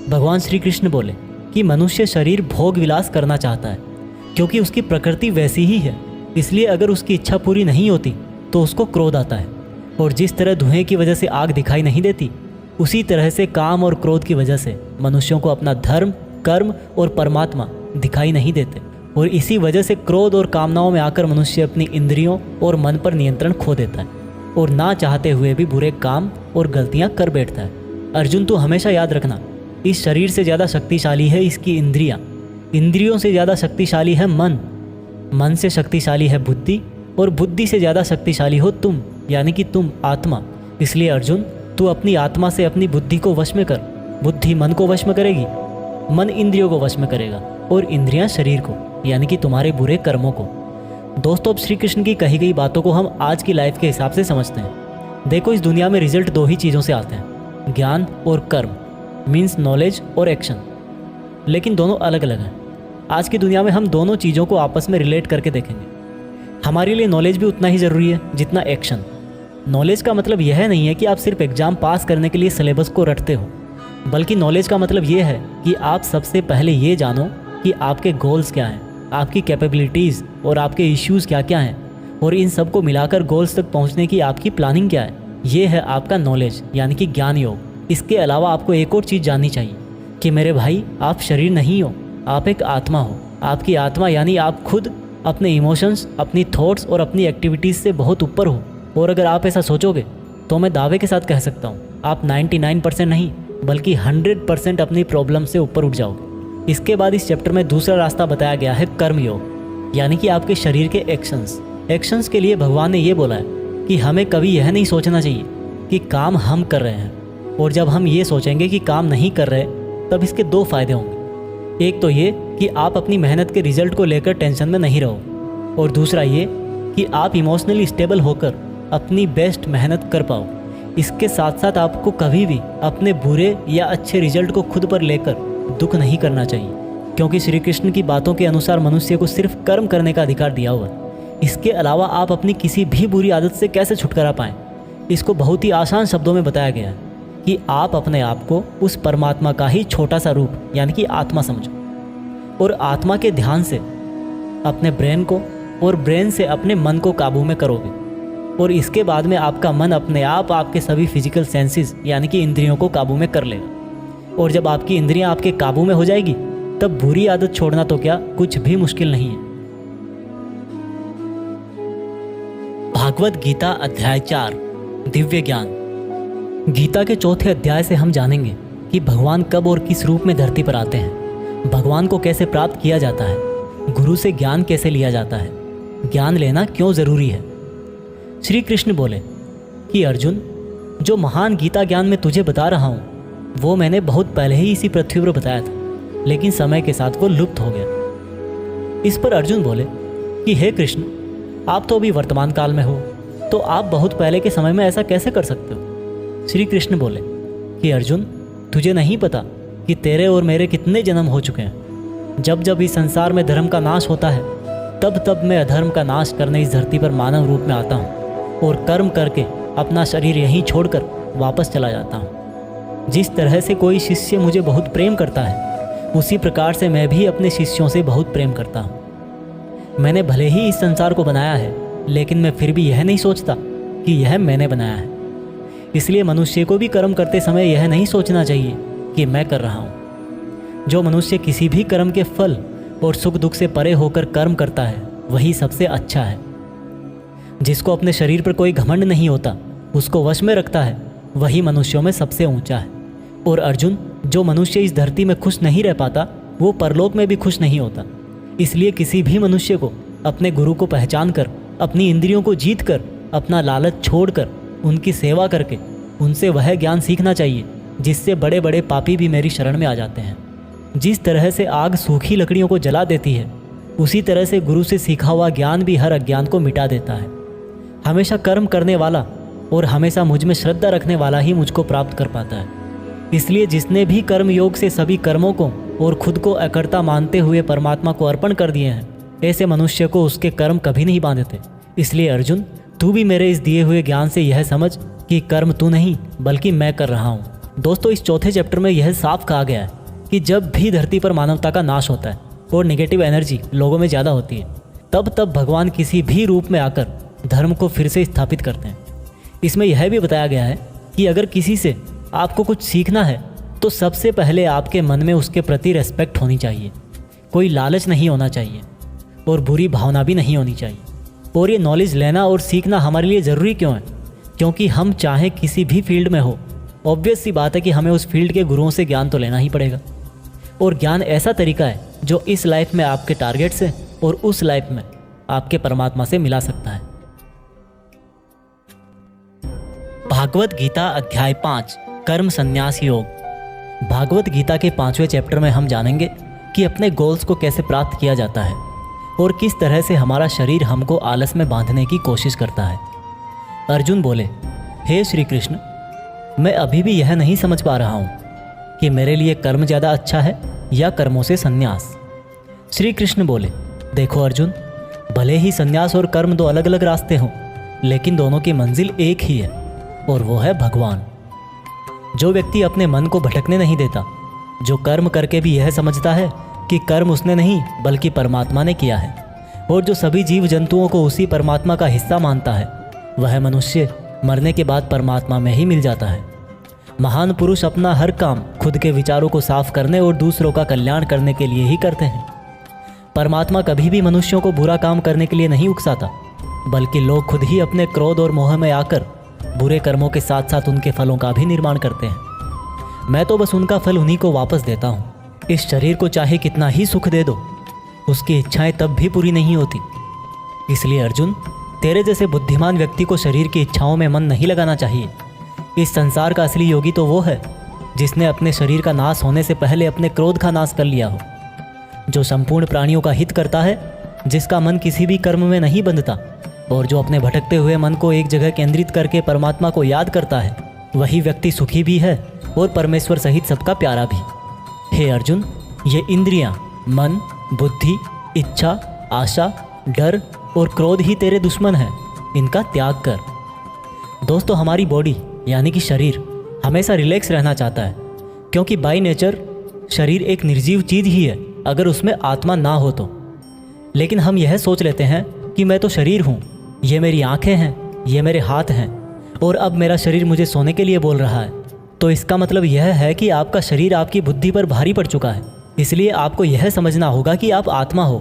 भगवान श्री कृष्ण बोले कि मनुष्य शरीर भोग विलास करना चाहता है क्योंकि उसकी प्रकृति वैसी ही है। इसलिए अगर उसकी इच्छा पूरी नहीं होती तो उसको क्रोध आता है। और जिस तरह धुएं की वजह से आग दिखाई नहीं देती, उसी तरह से काम और क्रोध की वजह से मनुष्यों को अपना धर्म, कर्म और परमात्मा दिखाई नहीं देते। और इसी वजह से क्रोध और कामनाओं में आकर मनुष्य अपनी इंद्रियों और मन पर नियंत्रण खो देता है और ना चाहते हुए भी बुरे काम और गलतियां कर बैठता है। अर्जुन, तू हमेशा याद रखना, इस शरीर से ज़्यादा शक्तिशाली है इसकी इंद्रियां, इंद्रियों से ज़्यादा शक्तिशाली है मन, मन से शक्तिशाली है बुद्धि और बुद्धि से ज़्यादा शक्तिशाली हो तुम, यानी कि तुम आत्मा। इसलिए अर्जुन, तू अपनी आत्मा से अपनी बुद्धि को वश में कर। बुद्धि मन को वश में करेगी, मन इंद्रियों को वश में करेगा और इंद्रियां शरीर को, यानी कि तुम्हारे बुरे कर्मों को। दोस्तों, अब श्री कृष्ण की कही गई बातों को हम आज की लाइफ के हिसाब से समझते हैं। देखो, इस दुनिया में रिजल्ट दो ही चीज़ों से आते हैं, ज्ञान और कर्म, मीन्स नॉलेज और एक्शन। लेकिन दोनों अलग अलग हैं। आज की दुनिया में हम दोनों चीज़ों को आपस में रिलेट करके देखेंगे। हमारे लिए नॉलेज भी उतना ही ज़रूरी है जितना एक्शन। नॉलेज का मतलब यह नहीं है कि आप सिर्फ एग्ज़ाम पास करने के लिए सिलेबस को रटते हो, बल्कि नॉलेज का मतलब ये है कि आप सबसे पहले ये जानो कि आपके गोल्स क्या हैं, आपकी कैपेबिलिटीज़ और आपके इश्यूज़ क्या क्या हैं, और इन सब को मिलाकर गोल्स तक पहुंचने की आपकी प्लानिंग क्या है। ये है आपका नॉलेज, यानी कि ज्ञान योग। इसके अलावा आपको एक और चीज़ जाननी चाहिए कि मेरे भाई, आप शरीर नहीं हो, आप एक आत्मा हो। आपकी आत्मा यानी आप खुद अपने इमोशंस, अपनी थॉट्स और अपनी एक्टिविटीज़ से बहुत ऊपर हो। और अगर आप ऐसा सोचोगे तो मैं दावे के साथ कह सकता हूँ, आप 99% नहीं बल्कि 100% अपनी प्रॉब्लम से ऊपर उठ जाओगे। इसके बाद इस चैप्टर में दूसरा रास्ता बताया गया है, कर्म योग, यानी कि आपके शरीर के एक्शंस। एक्शंस के लिए भगवान ने ये बोला है कि हमें कभी यह नहीं सोचना चाहिए कि काम हम कर रहे हैं, और जब हम ये सोचेंगे कि काम नहीं कर रहे तब इसके दो फायदे होंगे। एक तो ये कि आप अपनी मेहनत के रिजल्ट को लेकर टेंशन में नहीं रहो, और दूसरा ये कि आप इमोशनली स्टेबल होकर अपनी बेस्ट मेहनत कर पाओ। इसके साथ साथ आपको कभी भी अपने बुरे या अच्छे रिजल्ट को खुद पर लेकर दुख नहीं करना चाहिए, क्योंकि श्री कृष्ण की बातों के अनुसार मनुष्य को सिर्फ कर्म करने का अधिकार दिया हुआ है। इसके अलावा आप अपनी किसी भी बुरी आदत से कैसे छुटकारा पाएं, इसको बहुत ही आसान शब्दों में बताया गया है कि आप अपने आप को उस परमात्मा का ही छोटा सा रूप, यानी कि आत्मा समझो, और आत्मा के ध्यान से अपने ब्रेन को और ब्रेन से अपने मन को काबू में करोगे। और इसके बाद में आपका मन अपने आप आपके सभी फिजिकल सेंसेस, यानी कि इंद्रियों को काबू में कर लेगा। और जब आपकी इंद्रियां आपके काबू में हो जाएगी तब बुरी आदत छोड़ना तो क्या, कुछ भी मुश्किल नहीं है। भागवत गीता अध्याय 4, दिव्य ज्ञान। गीता के चौथे अध्याय से हम जानेंगे कि भगवान कब और किस रूप में धरती पर आते हैं, भगवान को कैसे प्राप्त किया जाता है, गुरु से ज्ञान कैसे लिया जाता है, ज्ञान लेना क्यों जरूरी है। श्री कृष्ण बोले कि अर्जुन, जो महान गीता ज्ञान मैं तुझे बता रहा हूँ वो मैंने बहुत पहले ही इसी पृथ्वी पर बताया था, लेकिन समय के साथ वो लुप्त हो गया। इस पर अर्जुन बोले कि हे कृष्ण, आप तो अभी वर्तमान काल में हो, तो आप बहुत पहले के समय में ऐसा कैसे कर सकते हो। श्री कृष्ण बोले कि अर्जुन, तुझे नहीं पता कि तेरे और मेरे कितने जन्म हो चुके हैं। जब जब इस संसार में धर्म का नाश होता है तब तब मैं अधर्म का नाश करने इस धरती पर मानव रूप में आता हूँ और कर्म करके अपना शरीर यहीं छोड़कर वापस चला जाता हूँ। जिस तरह से कोई शिष्य मुझे बहुत प्रेम करता है, उसी प्रकार से मैं भी अपने शिष्यों से बहुत प्रेम करता हूँ। मैंने भले ही इस संसार को बनाया है, लेकिन मैं फिर भी यह नहीं सोचता कि यह मैंने बनाया है। इसलिए मनुष्य को भी कर्म करते समय यह नहीं सोचना चाहिए कि मैं कर रहा हूँ। जो मनुष्य किसी भी कर्म के फल और सुख दुख से परे होकर कर्म करता है वही सबसे अच्छा है। जिसको अपने शरीर पर कोई घमंड नहीं होता, उसको वश में रखता है, वही मनुष्यों में सबसे ऊंचा है। और अर्जुन, जो मनुष्य इस धरती में खुश नहीं रह पाता वो परलोक में भी खुश नहीं होता। इसलिए किसी भी मनुष्य को अपने गुरु को पहचान कर, अपनी इंद्रियों को जीत कर, अपना लालच छोड़कर उनकी सेवा करके उनसे वह ज्ञान सीखना चाहिए जिससे बड़े बड़े पापी भी मेरी शरण में आ जाते हैं। जिस तरह से आग सूखी लकड़ियों को जला देती है, उसी तरह से गुरु से सीखा हुआ ज्ञान भी हर अज्ञान को मिटा देता है। हमेशा कर्म करने वाला और हमेशा मुझ में श्रद्धा रखने वाला ही मुझको प्राप्त कर पाता है। इसलिए जिसने भी कर्म योग से सभी कर्मों को और खुद को अकर्ता मानते हुए परमात्मा को अर्पण कर दिए हैं, ऐसे मनुष्य को उसके कर्म कभी नहीं बांधते। इसलिए अर्जुन, तू भी मेरे इस दिए हुए ज्ञान से यह समझ कि कर्म तू नहीं बल्कि मैं कर रहा हूँ। दोस्तों, इस चौथे चैप्टर में यह साफ कहा गया है कि जब भी धरती पर मानवता का नाश होता है और नेगेटिव एनर्जी लोगों में ज़्यादा होती है, तब भगवान किसी भी रूप में आकर धर्म को फिर से स्थापित करते हैं। इसमें यह भी बताया गया है कि अगर किसी से आपको कुछ सीखना है तो सबसे पहले आपके मन में उसके प्रति रेस्पेक्ट होनी चाहिए, कोई लालच नहीं होना चाहिए और बुरी भावना भी नहीं होनी चाहिए। और ये नॉलेज लेना और सीखना हमारे लिए ज़रूरी क्यों है? क्योंकि हम चाहे किसी भी फील्ड में हो, ऑब्वियस सी बात है कि हमें उस फील्ड के गुरुओं से ज्ञान तो लेना ही पड़ेगा। और ज्ञान ऐसा तरीका है जो इस लाइफ में आपके टारगेट से और उस लाइफ में आपके परमात्मा से मिला सकता है। भागवत गीता अध्याय 5 कर्म संन्यास योग। भागवत गीता के 5वें चैप्टर में हम जानेंगे कि अपने गोल्स को कैसे प्राप्त किया जाता है और किस तरह से हमारा शरीर हमको आलस में बांधने की कोशिश करता है। अर्जुन बोले, हे श्री कृष्ण, मैं अभी भी यह नहीं समझ पा रहा हूँ कि मेरे लिए कर्म ज़्यादा अच्छा है या कर्मों से संन्यास। श्री कृष्ण बोले, देखो अर्जुन, भले ही संन्यास और कर्म दो अलग अलग रास्ते हों, लेकिन दोनों की मंजिल एक ही है और वो है भगवान। जो व्यक्ति अपने मन को भटकने नहीं देता, जो कर्म करके भी यह समझता है कि कर्म उसने नहीं बल्कि परमात्मा ने किया है, और जो सभी जीव जंतुओं को उसी परमात्मा का हिस्सा मानता है, वह मनुष्य मरने के बाद परमात्मा में ही मिल जाता है। महान पुरुष अपना हर काम खुद के विचारों को साफ करने और दूसरों का कल्याण करने के लिए ही करते हैं। परमात्मा कभी भी मनुष्यों को बुरा काम करने के लिए नहीं उकसाता, बल्कि लोग खुद ही अपने क्रोध और मोह में आकर बुरे कर्मों के साथ साथ उनके फलों का भी निर्माण करते हैं। मैं तो बस उनका फल उन्हीं को वापस देता हूँ। इस शरीर को चाहे कितना ही सुख दे दो, उसकी इच्छाएं तब भी पूरी नहीं होती। इसलिए अर्जुन, तेरे जैसे बुद्धिमान व्यक्ति को शरीर की इच्छाओं में मन नहीं लगाना चाहिए। इस संसार का असली योगी तो वो है जिसने अपने शरीर का नाश होने से पहले अपने क्रोध का नाश कर लिया हो, जो संपूर्ण प्राणियों का हित करता है, जिसका मन किसी भी कर्म में नहीं बंधता और जो अपने भटकते हुए मन को एक जगह केंद्रित करके परमात्मा को याद करता है, वही व्यक्ति सुखी भी है और परमेश्वर सहित सबका प्यारा भी। हे अर्जुन, ये इंद्रियां, मन, बुद्धि, इच्छा, आशा, डर और क्रोध ही तेरे दुश्मन हैं, इनका त्याग कर। दोस्तों, हमारी बॉडी यानी कि शरीर हमेशा रिलैक्स रहना चाहता है, क्योंकि बाय नेचर शरीर एक निर्जीव चीज़ ही है अगर उसमें आत्मा ना हो तो। लेकिन हम यह सोच लेते हैं कि मैं तो शरीर हूँ, ये मेरी आंखें हैं, ये मेरे हाथ हैं और अब मेरा शरीर मुझे सोने के लिए बोल रहा है। तो इसका मतलब यह है कि आपका शरीर आपकी बुद्धि पर भारी पड़ चुका है। इसलिए आपको यह समझना होगा कि आप आत्मा हो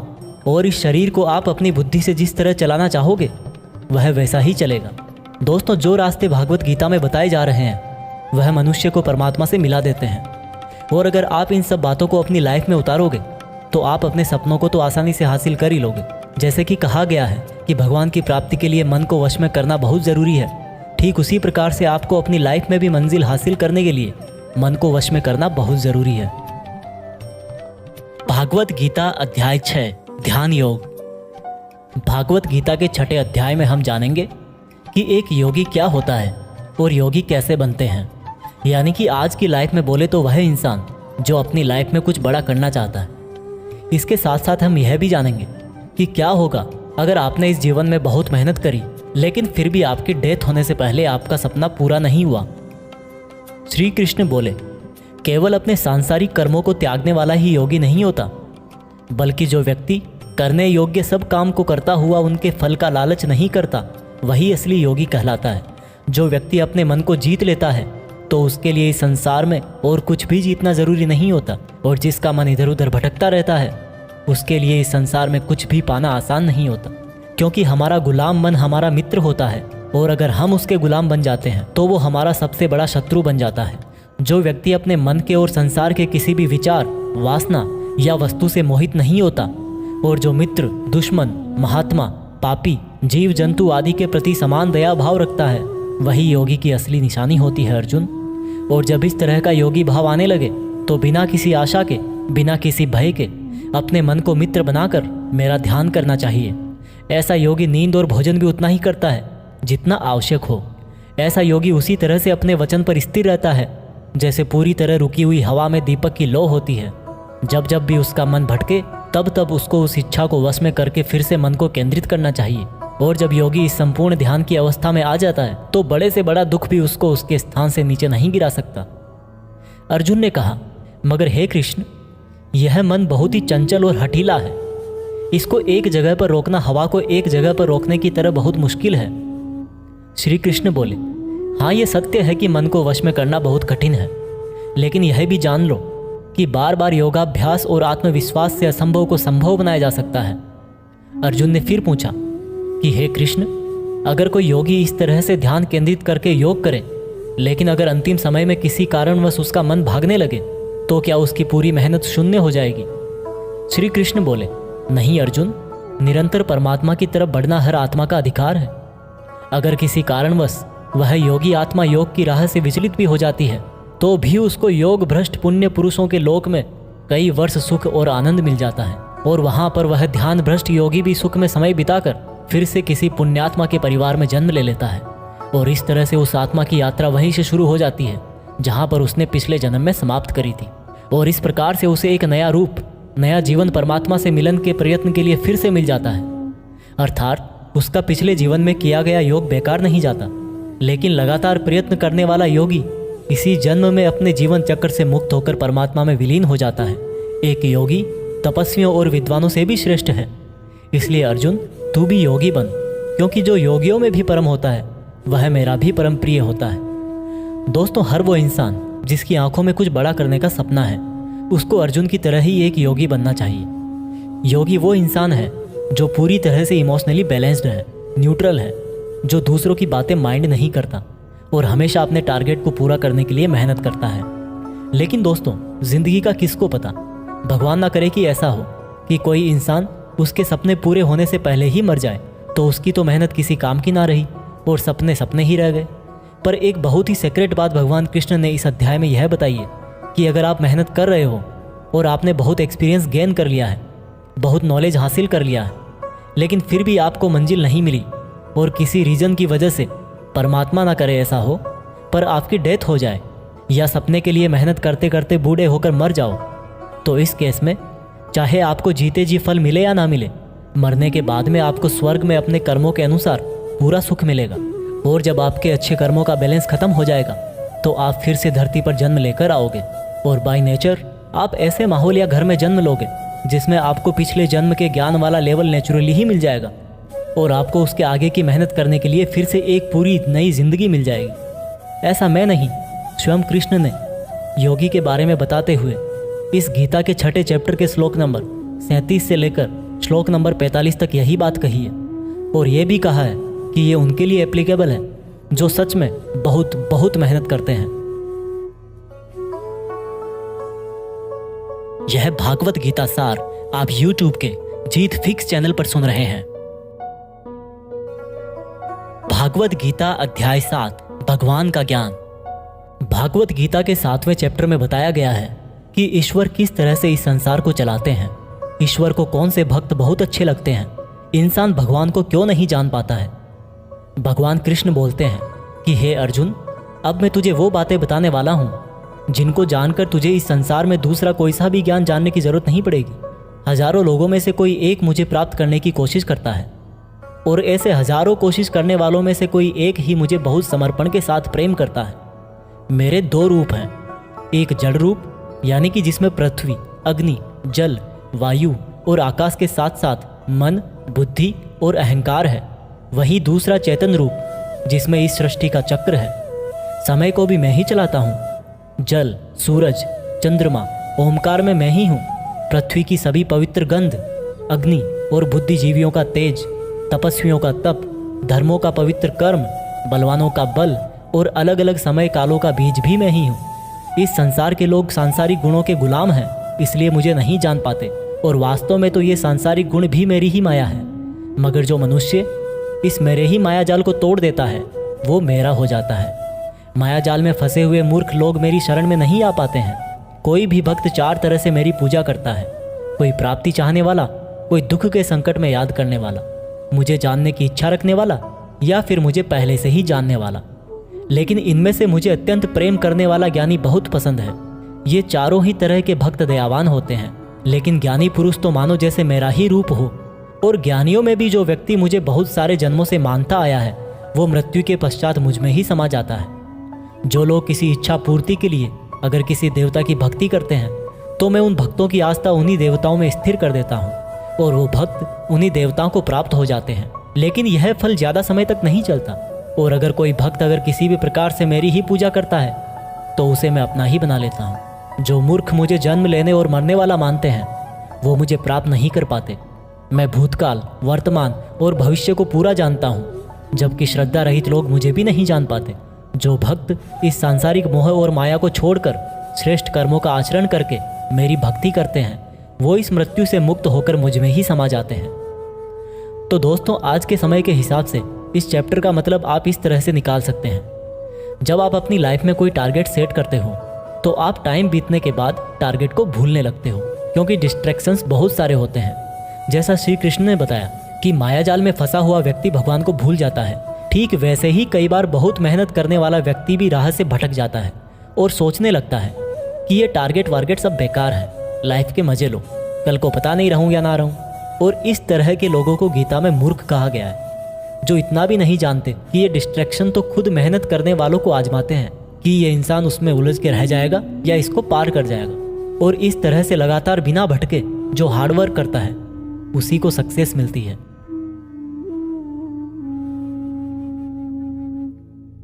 और इस शरीर को आप अपनी बुद्धि से जिस तरह चलाना चाहोगे वह वैसा ही चलेगा। दोस्तों, जो रास्ते भागवत गीता में बताए जा रहे हैं वह मनुष्य को परमात्मा से मिला देते हैं। और अगर आप इन सब बातों को अपनी लाइफ में उतारोगे तो आप अपने सपनों को तो आसानी से हासिल कर ही लोगे। जैसे कि कहा गया है कि भगवान की प्राप्ति के लिए मन को वश में करना बहुत ज़रूरी है, ठीक उसी प्रकार से आपको अपनी लाइफ में भी मंजिल हासिल करने के लिए मन को वश में करना बहुत ज़रूरी है। भागवत गीता अध्याय 6 ध्यान योग। भागवत गीता के 6ठे अध्याय में हम जानेंगे कि एक योगी क्या होता है और योगी कैसे बनते हैं। यानी कि आज की लाइफ में बोले तो वह इंसान जो अपनी लाइफ में कुछ बड़ा करना चाहता है। इसके साथ साथ हम यह भी जानेंगे कि क्या होगा अगर आपने इस जीवन में बहुत मेहनत करी लेकिन फिर भी आपकी डेथ होने से पहले आपका सपना पूरा नहीं हुआ। श्री कृष्ण बोले, केवल अपने सांसारिक कर्मों को त्यागने वाला ही योगी नहीं होता, बल्कि जो व्यक्ति करने योग्य सब काम को करता हुआ उनके फल का लालच नहीं करता, वही असली योगी कहलाता है। जो व्यक्ति अपने मन को जीत लेता है तो उसके लिए इस संसार में और कुछ भी जीतना ज़रूरी नहीं होता, और जिसका मन इधर उधर भटकता रहता है उसके लिए इस संसार में कुछ भी पाना आसान नहीं होता, क्योंकि हमारा गुलाम मन हमारा मित्र होता है और अगर हम उसके गुलाम बन जाते हैं तो वो हमारा सबसे बड़ा शत्रु बन जाता है। जो व्यक्ति अपने मन के और संसार के किसी भी विचार, वासना या वस्तु से मोहित नहीं होता और जो मित्र, दुश्मन, महात्मा, पापी, जीव जंतु आदि के प्रति समान दया भाव रखता है, वही योगी की असली निशानी होती है अर्जुन। और जब इस तरह का योगी भाव आने लगे तो बिना किसी आशा के बिना किसी भय के अपने मन को मित्र बनाकर मेरा ध्यान करना चाहिए। ऐसा योगी नींद और भोजन भी उतना ही करता है जितना आवश्यक हो। ऐसा योगी उसी तरह से अपने वचन पर स्थिर रहता है जैसे पूरी तरह रुकी हुई हवा में दीपक की लौ होती है। जब जब भी उसका मन भटके तब तब उसको उस इच्छा को वश में करके फिर से मन को केंद्रित करना चाहिए। और जब योगी इस संपूर्ण ध्यान की अवस्था में आ जाता है तो बड़े से बड़ा दुख भी उसको उसके स्थान से नीचे नहीं गिरा सकता। अर्जुन ने कहा, मगर हे कृष्ण, यह मन बहुत ही चंचल और हठीला है। इसको एक जगह पर रोकना हवा को एक जगह पर रोकने की तरह बहुत मुश्किल है। श्री कृष्ण बोले, हाँ, ये सत्य है कि मन को वश में करना बहुत कठिन है, लेकिन यह भी जान लो कि बार बार योगाभ्यास और आत्मविश्वास से असंभव को संभव बनाया जा सकता है। अर्जुन ने फिर पूछा कि हे कृष्ण, अगर कोई योगी इस तरह से ध्यान केंद्रित करके योग करे, लेकिन अगर अंतिम समय में किसी कारणवश उसका मन भागने लगे तो क्या उसकी पूरी मेहनत शून्य हो जाएगी? श्री कृष्ण बोले, नहीं अर्जुन, निरंतर परमात्मा की तरफ बढ़ना हर आत्मा का अधिकार है। अगर किसी कारणवश वह योगी आत्मा योग की राह से विचलित भी हो जाती है तो भी उसको योग भ्रष्ट पुण्य पुरुषों के लोक में कई वर्ष सुख और आनंद मिल जाता है, और वहां पर वह ध्यान भ्रष्ट योगी भी सुख में समय बिताकर फिर से किसी पुण्यात्मा के परिवार में जन्म ले लेता है। और इस तरह से उस आत्मा की यात्रा वहीं से शुरू हो जाती है जहां पर उसने पिछले जन्म में समाप्त करी थी। और इस प्रकार से उसे एक नया रूप, नया जीवन परमात्मा से मिलन के प्रयत्न के लिए फिर से मिल जाता है। अर्थात उसका पिछले जीवन में किया गया योग बेकार नहीं जाता, लेकिन लगातार प्रयत्न करने वाला योगी इसी जन्म में अपने जीवन चक्र से मुक्त होकर परमात्मा में विलीन हो जाता है। एक योगी तपस्वियों और विद्वानों से भी श्रेष्ठ है। इसलिए अर्जुन, तू भी योगी बन, क्योंकि जो योगियों में भी परम होता है वह मेरा भी परम प्रिय होता है। दोस्तों, हर वो इंसान जिसकी आंखों में कुछ बड़ा करने का सपना है, उसको अर्जुन की तरह ही एक योगी बनना चाहिए। योगी वो इंसान है जो पूरी तरह से इमोशनली बैलेंस्ड है, न्यूट्रल है, जो दूसरों की बातें माइंड नहीं करता और हमेशा अपने टारगेट को पूरा करने के लिए मेहनत करता है। लेकिन दोस्तों, जिंदगी का किसको पता, भगवान ना करे कि ऐसा हो कि कोई इंसान उसके सपने पूरे होने से पहले ही मर जाए, तो उसकी तो मेहनत किसी काम की ना रही और सपने सपने ही रह गए। पर एक बहुत ही सीक्रेट बात भगवान कृष्ण ने इस अध्याय में यह बताई है कि अगर आप मेहनत कर रहे हो और आपने बहुत एक्सपीरियंस गेन कर लिया है, बहुत नॉलेज हासिल कर लिया है, लेकिन फिर भी आपको मंजिल नहीं मिली और किसी रीज़न की वजह से, परमात्मा ना करे ऐसा हो, पर आपकी डेथ हो जाए या सपने के लिए मेहनत करते करते बूढ़े होकर मर जाओ, तो इस केस में चाहे आपको जीते जी फल मिले या ना मिले, मरने के बाद में आपको स्वर्ग में अपने कर्मों के अनुसार पूरा सुख मिलेगा। और जब आपके अच्छे कर्मों का बैलेंस खत्म हो जाएगा तो आप फिर से धरती पर जन्म लेकर आओगे और बाय नेचर आप ऐसे माहौल या घर में जन्म लोगे जिसमें आपको पिछले जन्म के ज्ञान वाला लेवल नेचुरली ही मिल जाएगा और आपको उसके आगे की मेहनत करने के लिए फिर से एक पूरी नई जिंदगी मिल जाएगी। ऐसा मैं नहीं, स्वयं कृष्ण ने योगी के बारे में बताते हुए इस गीता के 6ठे चैप्टर के श्लोक नंबर 37 से लेकर श्लोक नंबर 45 तक यही बात कही है। और ये भी कहा है कि ये उनके लिए एप्लीकेबल है जो सच में बहुत बहुत मेहनत करते हैं। यह भागवत गीता सार आप YouTube के जीत फिक्स चैनल पर सुन रहे हैं। भागवत गीता अध्याय 7 भगवान का ज्ञान। भागवत गीता के 7वें चैप्टर में बताया गया है कि ईश्वर किस तरह से इस संसार को चलाते हैं, ईश्वर को कौन से भक्त बहुत अच्छे लगते हैं, इंसान भगवान को क्यों नहीं जान पाता है। भगवान कृष्ण बोलते हैं कि हे अर्जुन, अब मैं तुझे वो बातें बताने वाला हूँ जिनको जानकर तुझे इस संसार में दूसरा कोई सा भी ज्ञान जानने की जरूरत नहीं पड़ेगी। हजारों लोगों में से कोई एक मुझे प्राप्त करने की कोशिश करता है और ऐसे हजारों कोशिश करने वालों में से कोई एक ही मुझे बहुत समर्पण के साथ प्रेम करता है। मेरे 2 रूप हैं, एक जड़ रूप यानी कि जिसमें पृथ्वी, अग्नि, जल, वायु और आकाश के साथ साथ मन, बुद्धि और अहंकार है। वही दूसरा चेतन रूप जिसमें इस सृष्टि का चक्र है। समय को भी मैं ही चलाता हूँ। जल, सूरज, चंद्रमा, ओमकार में मैं ही हूँ। पृथ्वी की सभी पवित्र गंध, अग्नि और बुद्धिजीवियों का तेज, तपस्वियों का तप, धर्मों का पवित्र कर्म, बलवानों का बल और अलग अलग समय कालों का बीज भी मैं ही हूँ। इस संसार के लोग सांसारिक गुणों के गुलाम हैं, इसलिए मुझे नहीं जान पाते और वास्तव में तो ये सांसारिक गुण भी मेरी ही माया है। मगर जो मनुष्य इस मेरे ही माया जाल को तोड़ देता है वो मेरा हो जाता है। माया जाल में फंसे हुए मूर्ख लोग मेरी शरण में नहीं आ पाते हैं। कोई भी भक्त 4 तरह से मेरी पूजा करता है। कोई प्राप्ति चाहने वाला, कोई दुख के संकट में याद करने वाला, मुझे जानने की इच्छा रखने वाला, या फिर मुझे पहले से ही जानने वाला। लेकिन इनमें से मुझे अत्यंत प्रेम करने वाला ज्ञानी बहुत पसंद है। ये चारों ही तरह के भक्त दयावान होते हैं, लेकिन ज्ञानी पुरुष तो मानो जैसे मेरा ही रूप हो। और ज्ञानियों में भी जो व्यक्ति मुझे बहुत सारे जन्मों से मानता आया है, वो मृत्यु के पश्चात मुझ में ही समा जाता है। जो लोग किसी इच्छा पूर्ति के लिए अगर किसी देवता की भक्ति करते हैं, तो मैं उन भक्तों की आस्था उन्हीं देवताओं में स्थिर कर देता हूँ और वो भक्त उन्हीं देवताओं को प्राप्त हो जाते हैं। लेकिन यह फल ज़्यादा समय तक नहीं चलता। और अगर कोई भक्त अगर किसी भी प्रकार से मेरी ही पूजा करता है, तो उसे मैं अपना ही बना लेता हूँ। जो मूर्ख मुझे जन्म लेने और मरने वाला मानते हैं, वो मुझे प्राप्त नहीं कर पाते। मैं भूतकाल, वर्तमान और भविष्य को पूरा जानता हूँ, जबकि श्रद्धा रहित लोग मुझे भी नहीं जान पाते। जो भक्त इस सांसारिक मोह और माया को छोड़कर श्रेष्ठ कर्मों का आचरण करके मेरी भक्ति करते हैं, वो इस मृत्यु से मुक्त होकर मुझ में ही समा जाते हैं। तो दोस्तों, आज के समय के हिसाब से इस चैप्टर का मतलब आप इस तरह से निकाल सकते हैं। जब आप अपनी लाइफ में कोई टारगेट सेट करते हो, तो आप टाइम बीतने के बाद टारगेट को भूलने लगते हो, क्योंकि डिस्ट्रैक्शंस बहुत सारे होते हैं। जैसा श्री कृष्ण ने बताया कि मायाजाल में फंसा हुआ व्यक्ति भगवान को भूल जाता है, ठीक वैसे ही कई बार बहुत मेहनत करने वाला व्यक्ति भी राह से भटक जाता है और सोचने लगता है कि ये टारगेट वारगेट सब बेकार है, लाइफ के मजे लो, कल को पता नहीं रहूं या ना रहूं। और इस तरह के लोगों को गीता में मूर्ख कहा गया है, जो इतना भी नहीं जानते कि ये डिस्ट्रैक्शन तो खुद मेहनत करने वालों को आजमाते हैं कि ये इंसान उसमें उलझ के रह जाएगा या इसको पार कर जाएगा। और इस तरह से लगातार बिना भटके जो हार्डवर्क करता है, उसी को सक्सेस मिलती है।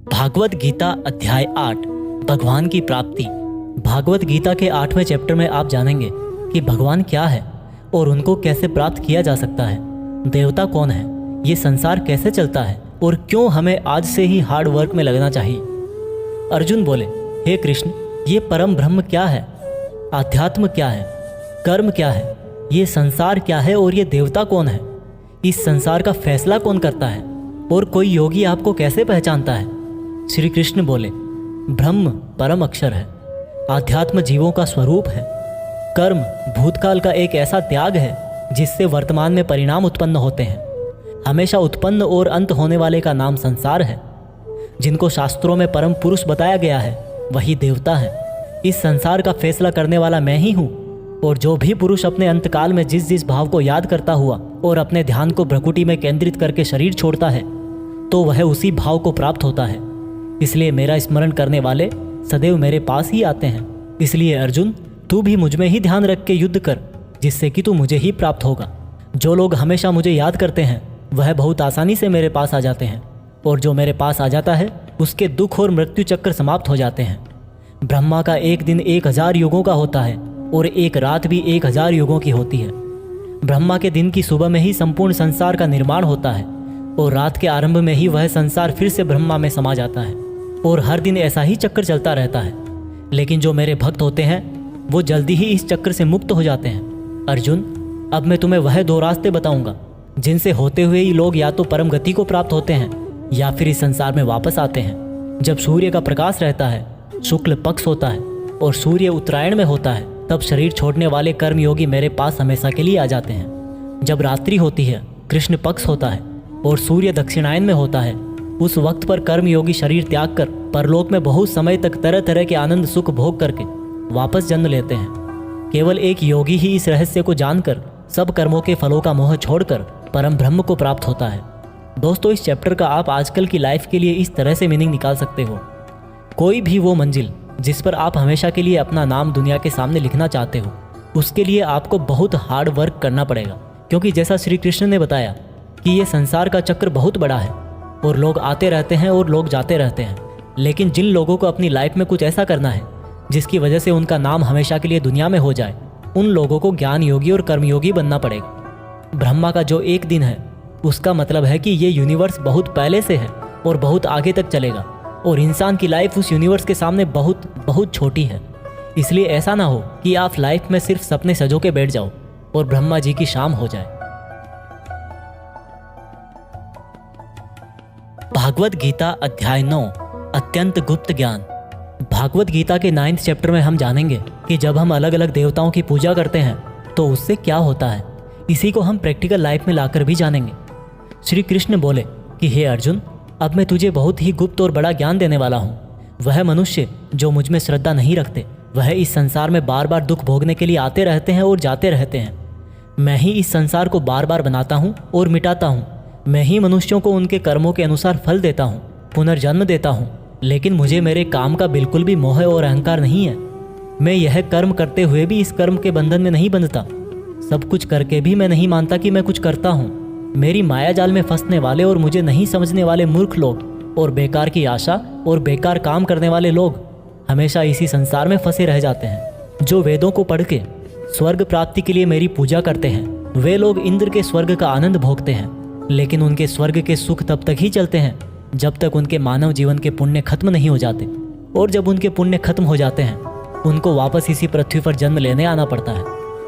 भागवत गीता अध्याय 8, भगवान की प्राप्ति। भागवत गीता के 8वें चैप्टर में आप जानेंगे कि भगवान क्या है और उनको कैसे प्राप्त किया जा सकता है, देवता कौन है, ये संसार कैसे चलता है और क्यों हमें आज से ही हार्ड वर्क में लगना चाहिए। अर्जुन बोले, हे कृष्ण, ये परम ब्रह्म क्या है, आध्यात्म क्या है, कर्म क्या है, ये संसार क्या है और ये देवता कौन है, इस संसार का फैसला कौन करता है और कोई योगी आपको कैसे पहचानता है। श्री कृष्ण बोले, ब्रह्म परम अक्षर है, आध्यात्म जीवों का स्वरूप है, कर्म भूतकाल का एक ऐसा त्याग है जिससे वर्तमान में परिणाम उत्पन्न होते हैं, हमेशा उत्पन्न और अंत होने वाले का नाम संसार है। जिनको शास्त्रों में परम पुरुष बताया गया है, वही देवता है। इस संसार का फैसला करने वाला मैं ही हूँ। और जो भी पुरुष अपने अंतकाल में जिस जिस भाव को याद करता हुआ और अपने ध्यान को भ्रकुटी में केंद्रित करके शरीर छोड़ता है, तो वह उसी भाव को प्राप्त होता है। इसलिए मेरा स्मरण करने वाले सदैव मेरे पास ही आते हैं। इसलिए अर्जुन, तू भी मुझ में ही ध्यान रख के युद्ध कर, जिससे कि तू मुझे ही प्राप्त होगा। जो लोग हमेशा मुझे याद करते हैं, वह बहुत आसानी से मेरे पास आ जाते हैं, और जो मेरे पास आ जाता है, उसके दुख और मृत्यु चक्र समाप्त हो जाते हैं। ब्रह्मा का एक दिन 1000 युगों का होता है और एक रात भी 1000 युगों की होती है। ब्रह्मा के दिन की सुबह में ही संपूर्ण संसार का निर्माण होता है और रात के आरंभ में ही वह संसार फिर से ब्रह्मा में समा जाता है, और हर दिन ऐसा ही चक्र चलता रहता है। लेकिन जो मेरे भक्त होते हैं, वो जल्दी ही इस चक्र से मुक्त हो जाते हैं। अर्जुन, अब मैं तुम्हें वह 2 रास्ते बताऊंगा जिनसे होते हुए ही लोग या तो परम गति को प्राप्त होते हैं या फिर इस संसार में वापस आते हैं। जब सूर्य का प्रकाश रहता है, शुक्ल पक्ष होता है और सूर्य उत्तरायण में होता है, तब शरीर छोड़ने वाले कर्मयोगी मेरे पास हमेशा के लिए आ जाते हैं। जब रात्रि होती है, कृष्ण पक्ष होता है और सूर्य दक्षिणायन में होता है, उस वक्त पर कर्मयोगी शरीर त्याग कर परलोक में बहुत समय तक तरह तरह के आनंद सुख भोग करके वापस जन्म लेते हैं। केवल एक योगी ही इस रहस्य को जानकर सब कर्मों के फलों का मोह छोड़कर परम ब्रह्म को प्राप्त होता है। दोस्तों, इस चैप्टर का आप आजकल की लाइफ के लिए इस तरह से मीनिंग निकाल सकते हो। कोई भी वो मंजिल जिस पर आप हमेशा के लिए अपना नाम दुनिया के सामने लिखना चाहते हो, उसके लिए आपको बहुत हार्ड वर्क करना पड़ेगा। क्योंकि जैसा श्री कृष्ण ने बताया कि ये संसार का चक्र बहुत बड़ा है और लोग आते रहते हैं और लोग जाते रहते हैं। लेकिन जिन लोगों को अपनी लाइफ में कुछ ऐसा करना है जिसकी वजह से उनका नाम हमेशा के लिए दुनिया में हो जाए, उन लोगों को ज्ञान योगी और कर्मयोगी बनना पड़ेगा। ब्रह्मा का जो एक दिन है, उसका मतलब है कि ये यूनिवर्स बहुत पहले से है और बहुत आगे तक चलेगा, और इंसान की लाइफ उस यूनिवर्स के सामने बहुत बहुत छोटी है। इसलिए ऐसा ना हो कि आप लाइफ में सिर्फ सपने सजो के बैठ जाओ और ब्रह्मा जी की शाम हो जाए। भागवत गीता अध्याय 9, अत्यंत गुप्त ज्ञान। भागवत गीता के 9th चैप्टर में हम जानेंगे कि जब हम अलग अलग देवताओं की पूजा करते हैं तो उससे क्या होता है। इसी को हम प्रैक्टिकल लाइफ में लाकर भी जानेंगे। श्री कृष्ण बोले कि हे अर्जुन, अब मैं तुझे बहुत ही गुप्त और बड़ा ज्ञान देने वाला हूँ। वह मनुष्य जो मुझ में श्रद्धा नहीं रखते, वह इस संसार में बार बार दुख भोगने के लिए आते रहते हैं और जाते रहते हैं। मैं ही इस संसार को बार बार बनाता हूँ और मिटाता हूँ। मैं ही मनुष्यों को उनके कर्मों के अनुसार फल देता हूँ, पुनर्जन्म देता हूँ। लेकिन मुझे मेरे काम का बिल्कुल भी मोह और अहंकार नहीं है। मैं यह कर्म करते हुए भी इस कर्म के बंधन में नहीं बंधता। सब कुछ करके भी मैं नहीं मानता कि मैं कुछ करता हूँ। मेरी माया जाल में फंसने वाले और मुझे नहीं समझने वाले मूर्ख लोग और बेकार की आशा और बेकार काम करने वाले लोग हमेशा इसी संसार में फंसे रह जाते हैं। जो वेदों को पढ़ के स्वर्ग प्राप्ति के लिए मेरी पूजा करते हैं, वे लोग इंद्र के स्वर्ग का आनंद भोगते हैं। लेकिन उनके स्वर्ग के सुख तब तक ही चलते हैं जब तक उनके मानव जीवन के पुण्य खत्म नहीं हो जाते। और जब उनके पुण्य खत्म हो जाते हैं, उनको वापस इसी पृथ्वी पर जन्म लेने आना पड़ता है।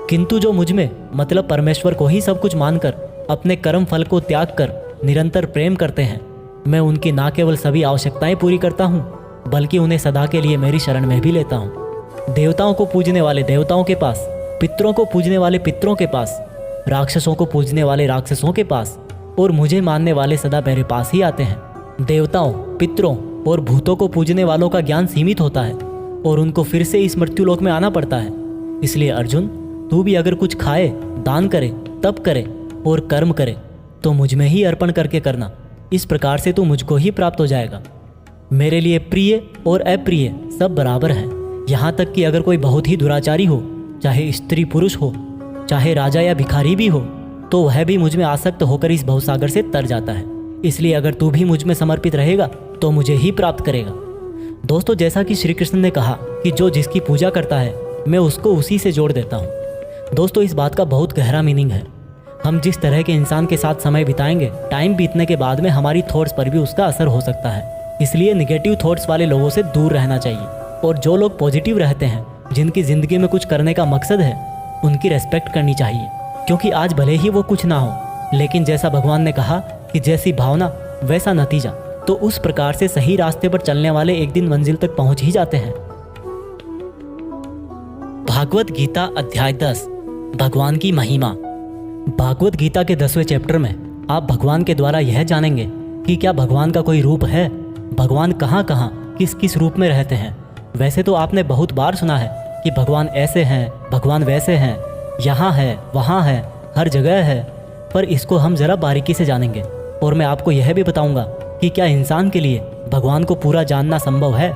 किंतु जो मुझ में मतलब परमेश्वर को ही सब कुछ मानकर अपने कर्म फल को त्याग कर निरंतर प्रेम करते हैं, मैं उनकी ना केवल सभी आवश्यकताएं पूरी करता हूँ, बल्कि उन्हें सदा के लिए मेरी शरण में भी लेता हूँ। देवताओं को पूजने वाले देवताओं के पास, पितरों को पूजने वाले पितरों के पास, राक्षसों को पूजने वाले राक्षसों के पास और मुझे मानने वाले सदा मेरे पास ही आते हैं। देवताओं, पितरों और भूतों को पूजने वालों का ज्ञान सीमित होता है और उनको फिर से इस मृत्युलोक में आना पड़ता है। इसलिए अर्जुन, तू भी अगर कुछ खाए, दान करे, तप करे और कर्म करे तो मुझ में ही अर्पण करके करना। इस प्रकार से तू मुझको ही प्राप्त हो जाएगा। मेरे लिए प्रिय और अप्रिय सब बराबर हैं। यहाँ तक कि अगर कोई बहुत ही दुराचारी हो, चाहे स्त्री पुरुष हो, चाहे राजा या भिखारी भी हो, तो वह भी मुझ में आसक्त होकर इस भवसागर से तर जाता है। इसलिए अगर तू भी मुझ में समर्पित रहेगा तो मुझे ही प्राप्त करेगा। दोस्तों, जैसा कि श्री कृष्ण ने कहा कि जो जिसकी पूजा करता है, मैं उसको उसी से जोड़ देता हूँ। दोस्तों, इस बात का बहुत गहरा मीनिंग है। हम जिस तरह के इंसान के साथ समय बिताएंगे, टाइम बीतने के बाद में हमारी थॉट्स पर भी उसका असर हो सकता है। इसलिए निगेटिव थॉट्स वाले लोगों से दूर रहना चाहिए और जो लोग पॉजिटिव रहते हैं, जिनकी ज़िंदगी में कुछ करने का मकसद है, उनकी रेस्पेक्ट करनी चाहिए। क्योंकि आज भले ही वो कुछ ना हो, लेकिन जैसा भगवान ने कहा कि जैसी भावना वैसा नतीजा, तो उस प्रकार से सही रास्ते पर चलने वाले एक दिन मंजिल तक पहुंच ही जाते हैं। भागवत गीता अध्याय 10, भगवान की महिमा। भागवत गीता के 10वें चैप्टर में आप भगवान के द्वारा यह जानेंगे कि क्या भगवान का कोई रूप है, भगवान कहाँ कहाँ किस किस रूप में रहते हैं। वैसे तो आपने बहुत बार सुना है कि भगवान ऐसे हैं, भगवान वैसे हैं, यहाँ है, वहाँ है, हर जगह है, पर इसको हम ज़रा बारीकी से जानेंगे और मैं आपको यह भी बताऊंगा कि क्या इंसान के लिए भगवान को पूरा जानना संभव है।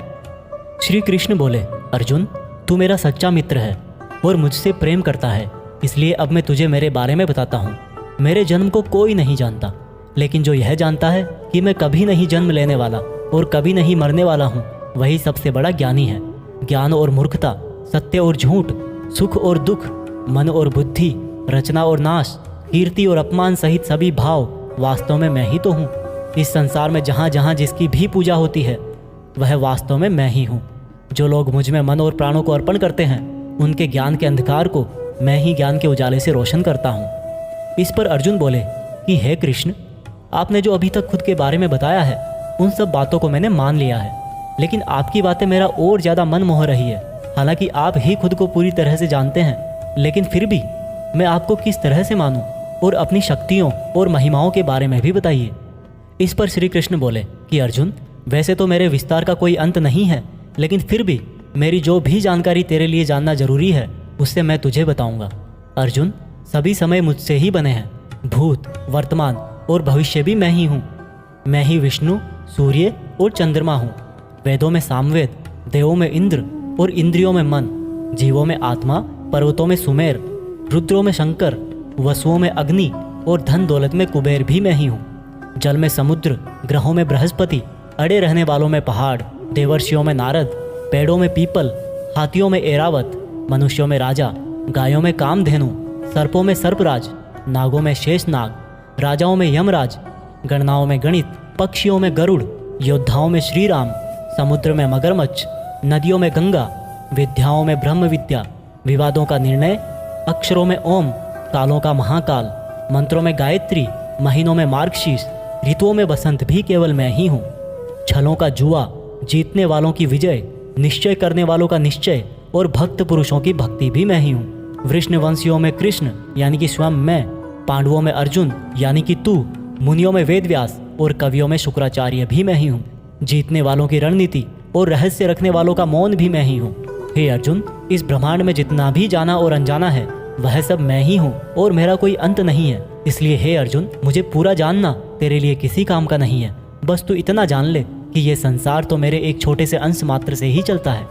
श्री कृष्ण बोले, अर्जुन, तू मेरा सच्चा मित्र है और मुझसे प्रेम करता है, इसलिए अब मैं तुझे मेरे बारे में बताता हूँ। मेरे जन्म को कोई नहीं जानता, लेकिन जो यह जानता है कि मैं कभी नहीं जन्म लेने वाला और कभी नहीं मरने वाला हूँ, वही सबसे बड़ा ज्ञानी है। ज्ञान और मूर्खता, सत्य और झूठ, सुख और दुख, मन और बुद्धि, रचना और नाश, कीर्ति और अपमान सहित सभी भाव वास्तव में मैं ही तो हूँ। इस संसार में जहाँ जहाँ जिसकी भी पूजा होती है, वह वास्तव में मैं ही हूँ। जो लोग मुझ में मन और प्राणों को अर्पण करते हैं, उनके ज्ञान के अंधकार को मैं ही ज्ञान के उजाले से रोशन करता हूँ। इस पर अर्जुन बोले कि हे कृष्ण, आपने जो अभी तक खुद के बारे में बताया है, उन सब बातों को मैंने मान लिया है, लेकिन आपकी बातें मेरा और ज़्यादा मन मोह रही है। हालांकि आप ही खुद को पूरी तरह से जानते हैं, लेकिन फिर भी मैं आपको किस तरह से मानूं, और अपनी शक्तियों और महिमाओं के बारे में भी बताइए। इस पर श्री कृष्ण बोले कि अर्जुन, वैसे तो मेरे विस्तार का कोई अंत नहीं है, लेकिन फिर भी मेरी जो भी जानकारी तेरे लिए जानना जरूरी है, उससे मैं तुझे बताऊंगा। अर्जुन, सभी समय मुझसे ही बने हैं, भूत, वर्तमान और भविष्य भी मैं ही हूँ। मैं ही विष्णु, सूर्य और चंद्रमा हूँ। वेदों में सामवेद, देवों में इंद्र और इंद्रियों में मन, जीवों में आत्मा, पर्वतों में सुमेर, रुद्रों में शंकर, वसुओं में अग्नि और धन दौलत में कुबेर भी मैं ही हूँ। जल में समुद्र, ग्रहों में बृहस्पति, अड़े रहने वालों में पहाड़, देवर्षियों में नारद, पेड़ों में पीपल, हाथियों में ऐरावत, मनुष्यों में राजा, गायों में कामधेनु, सर्पों में सर्पराज, नागों में शेषनाग, राजाओं में यमराज, गणनाओं में गणित, पक्षियों में गरुड़, योद्धाओं में श्रीराम, समुद्र में मगरमच्छ, नदियों में गंगा, विद्याओं में ब्रह्म विद्या, विवादों का निर्णय, अक्षरों में ओम, कालों का महाकाल, मंत्रों में गायत्री, महीनों में मार्गशीर्ष, ऋतुओं में बसंत भी केवल मैं ही हूँ। छलों का जुआ, जीतने वालों की विजय, निश्चय करने वालों का निश्चय और भक्त पुरुषों की भक्ति भी मैं ही हूँ। वृष्णवंशियों में कृष्ण यानी कि स्वयं मैं, पांडवों में अर्जुन यानी कि तू, मुनियों में वेदव्यास और कवियों में शुक्राचार्य भी मैं ही हूँ। जीतने वालों की रणनीति और रहस्य रखने वालों का मौन भी मैं ही हूँ। हे अर्जुन, इस ब्रह्मांड में जितना भी जाना और अनजाना है वह सब मैं ही हूँ और मेरा कोई अंत नहीं है। इसलिए हे अर्जुन, मुझे पूरा जानना तेरे लिए किसी काम का नहीं है। बस तू इतना जान ले कि ये संसार तो मेरे एक छोटे से अंश मात्र से ही चलता है।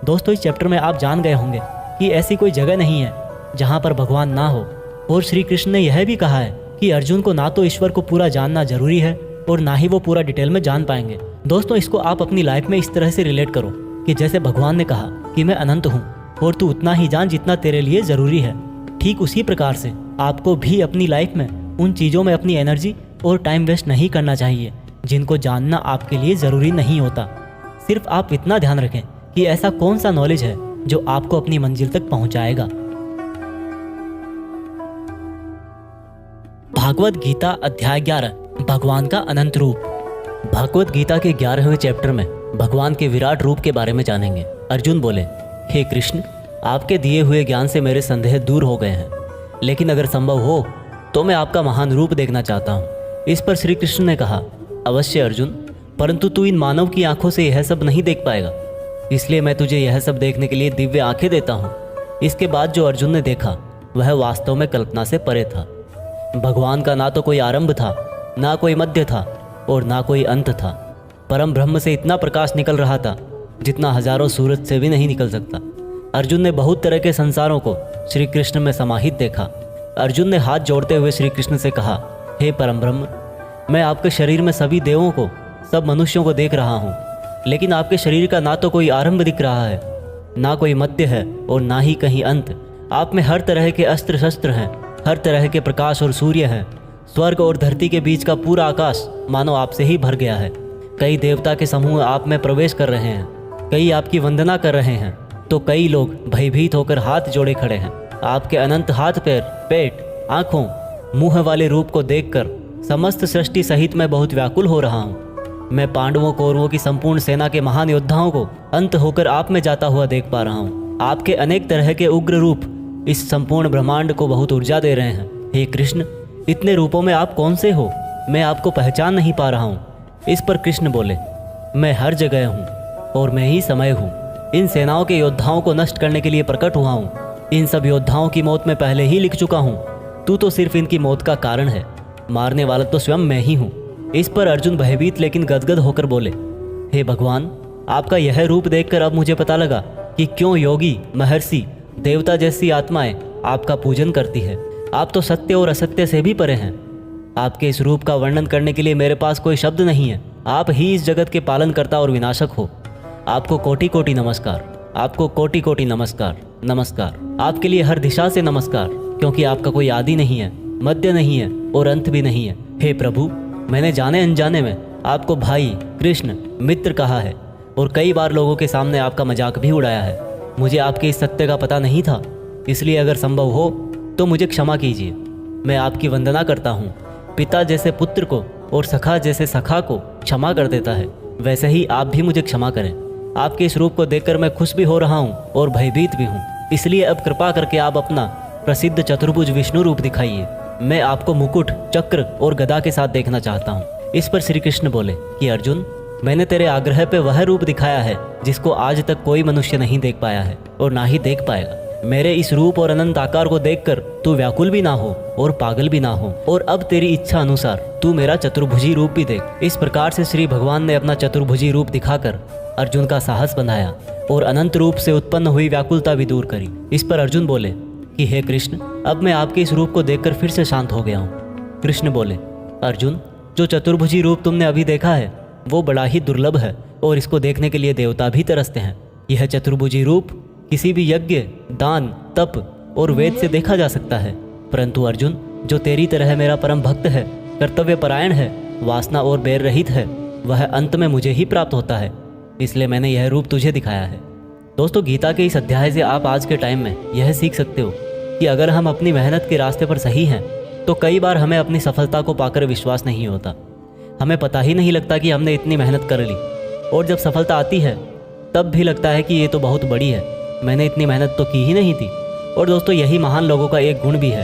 दोस्तों, इस चैप्टर में आप जान गए होंगे कि ऐसी कोई जगह नहीं है जहाँ पर भगवान ना हो। और श्री कृष्ण ने यह भी कहा है कि अर्जुन को ना तो ईश्वर को पूरा जानना जरूरी है और ना ही वो पूरा डिटेल में जान पाएंगे। दोस्तों, इसको आप अपनी लाइफ में इस तरह से रिलेट करो कि जैसे भगवान ने कहा कि मैं अनंत हूँ और तू उतना ही जान जितना तेरे लिए ज़रूरी है। ठीक उसी प्रकार से आपको भी अपनी लाइफ में उन चीज़ों में अपनी एनर्जी और टाइम वेस्ट नहीं करना चाहिए जिनको जानना आपके लिए ज़रूरी नहीं होता। सिर्फ आप इतना ध्यान रखें कि ऐसा कौन सा नॉलेज है जो आपको अपनी मंजिल तक पहुंचाएगा। भागवत गीता अध्याय 11, भगवान का अनंत रूप। भागवत गीता के 11वें चैप्टर में भगवान के विराट रूप के बारे में जानेंगे। अर्जुन बोले, हे कृष्ण, आपके दिए हुए ज्ञान से मेरे संदेह दूर हो गए हैं, लेकिन अगर संभव हो तो मैं आपका महान रूप देखना चाहता हूँ। इस पर श्री कृष्ण ने कहा, अवश्य अर्जुन, परंतु तू इन मानव की आंखों से यह सब नहीं देख पाएगा, इसलिए मैं तुझे यह सब देखने के लिए दिव्य आंखें देता हूँ। इसके बाद जो अर्जुन ने देखा वह वास्तव में कल्पना से परे था। भगवान का ना तो कोई आरंभ था, ना कोई मध्य था और ना कोई अंत था। परम ब्रह्म से इतना प्रकाश निकल रहा था जितना हजारों सूरज से भी नहीं निकल सकता। अर्जुन ने बहुत तरह के संसारों को श्री कृष्ण में समाहित देखा। अर्जुन ने हाथ जोड़ते हुए श्री कृष्ण से कहा, हे परम ब्रह्म, मैं आपके शरीर में सभी देवों को, सब मनुष्यों को देख रहा हूँ, लेकिन आपके शरीर का ना तो कोई आरंभ दिख रहा है, ना कोई मध्य है और ना ही कहीं अंत। आप में हर तरह के अस्त्र शस्त्र हैं, हर तरह के प्रकाश और सूर्य हैं। स्वर्ग और धरती के बीच का पूरा आकाश मानो आपसे ही भर गया है। कई देवता के समूह आप में प्रवेश कर रहे हैं, कई आपकी वंदना कर रहे हैं, तो कई लोग भयभीत होकर हाथ जोड़े खड़े हैं। आपके अनंत हाथ पैर, पेट, आँखों, मुँह वाले रूप को देखकर समस्त सृष्टि सहित मैं बहुत व्याकुल हो रहा हूँ। मैं पांडवों कौरवों की संपूर्ण सेना के महान योद्धाओं को अंत होकर आप में जाता हुआ देख पा रहा हूँ। आपके अनेक तरह के उग्र रूप इस संपूर्ण ब्रह्मांड को बहुत ऊर्जा दे रहे हैं। हे कृष्ण, इतने रूपों में आप कौन से हो? मैं आपको पहचान नहीं पा रहा हूँ। इस पर कृष्ण बोले, मैं हर जगह हूँ और मैं ही समय हूँ। इन सेनाओं के योद्धाओं को नष्ट करने के लिए प्रकट हुआ हूँ। इन सब योद्धाओं की मौत मैं पहले ही लिख चुका हूँ। तू तो सिर्फ इनकी मौत का कारण है, मारने वाला तो स्वयं मैं ही हूँ। इस पर अर्जुन भयभीत लेकिन गदगद होकर बोले, हे भगवान, आपका यह रूप देखकर अब मुझे पता लगा कि क्यों योगी, महर्षि, देवता जैसी आत्माएं आपका पूजन करती है। आप तो सत्य और असत्य से भी परे हैं। आपके इस रूप का वर्णन करने के लिए मेरे पास कोई शब्द नहीं है। आप ही इस जगत के पालनकर्ता और विनाशक हो। आपको कोटि कोटि नमस्कार, आपको कोटि कोटि नमस्कार, नमस्कार। आपके लिए हर दिशा से नमस्कार, क्योंकि आपका कोई आदि नहीं है, मध्य नहीं है और अंत भी नहीं है। हे प्रभु, मैंने जाने अनजाने में आपको भाई, कृष्ण, मित्र कहा है और कई बार लोगों के सामने आपका मजाक भी उड़ाया है। मुझे आपके इस सत्य का पता नहीं था, इसलिए अगर संभव हो तो मुझे क्षमा कीजिए। मैं आपकी वंदना करता हूँ। पिता जैसे पुत्र को और सखा जैसे सखा को क्षमा कर देता है, वैसे ही आप भी मुझे क्षमा करें। आपके इस रूप को देखकर मैं खुश भी हो रहा हूँ और भयभीत भी हूँ। इसलिए अब कृपा करके आप अपना प्रसिद्ध चतुर्भुज विष्णु रूप दिखाइए। मैं आपको मुकुट, चक्र और गदा के साथ देखना चाहता हूँ। इस पर श्री कृष्ण बोले कि अर्जुन, मैंने तेरे आग्रह पे वह रूप दिखाया है जिसको आज तक कोई मनुष्य नहीं देख पाया है और ना ही देख पाएगा। मेरे इस रूप और अनंत आकार को देखकर तू व्याकुल भी ना हो और पागल भी ना हो, और अब तेरी इच्छा अनुसार तू मेरा चतुर्भुजी रूप भी देख। इस प्रकार से श्री भगवान ने अपना चतुर्भुजी रूप दिखाकर अर्जुन का साहस बनाया और अनंत रूप से उत्पन्न हुई व्याकुलता भी दूर करी। इस पर अर्जुन बोले कि हे कृष्ण, अब मैं आपके इस रूप को देखकर फिर से शांत हो गया हूँ। कृष्ण बोले, अर्जुन, जो चतुर्भुजी रूप तुमने अभी देखा है वो बड़ा ही दुर्लभ है और इसको देखने के लिए देवता भी तरसते हैं। यह चतुर्भुजी रूप किसी भी यज्ञ, दान, तप और वेद से देखा जा सकता है, परंतु अर्जुन, जो तेरी तरह मेरा परम भक्त है, कर्तव्य परायण है, वासना और बैर रहित है, वह अंत में मुझे ही प्राप्त होता है। इसलिए मैंने यह रूप तुझे दिखाया है। दोस्तों, गीता के इस अध्याय से आप आज के टाइम में यह सीख सकते हो कि अगर हम अपनी मेहनत के रास्ते पर सही हैं तो कई बार हमें अपनी सफलता को पाकर विश्वास नहीं होता। हमें पता ही नहीं लगता कि हमने इतनी मेहनत कर ली, और जब सफलता आती है तब भी लगता है कि ये तो बहुत बड़ी है। मैंने इतनी मेहनत तो की ही नहीं थी। और दोस्तों, यही महान लोगों का एक गुण भी है,